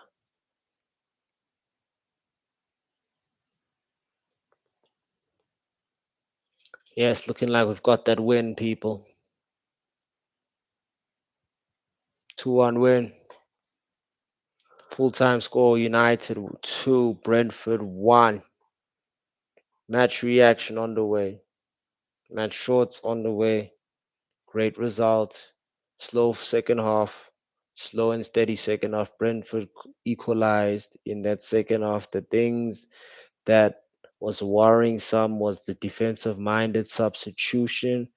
Yes, looking like we've got that win, people. 2-1 win. Full time score United 2, Brentford 1. Match reaction on the way. Match shorts on the way. Great result. Slow second half. Slow and steady second half. Brentford equalized in that second half. The things that was worrying some was the defensive minded substitution.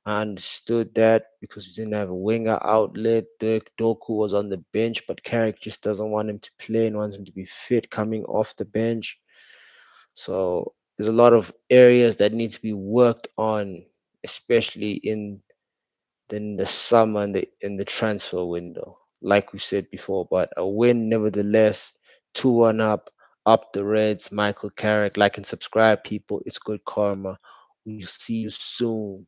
I understood that because we didn't have a winger outlet. Dirk Doku was on the bench, but Carrick just doesn't want him to play and wants him to be fit coming off the bench. So there's a lot of areas that need to be worked on, especially in the summer and in the transfer window, like we said before. But a win nevertheless, 2-1 up the Reds. Michael Carrick, like and subscribe, people. It's good karma. We'll see you soon.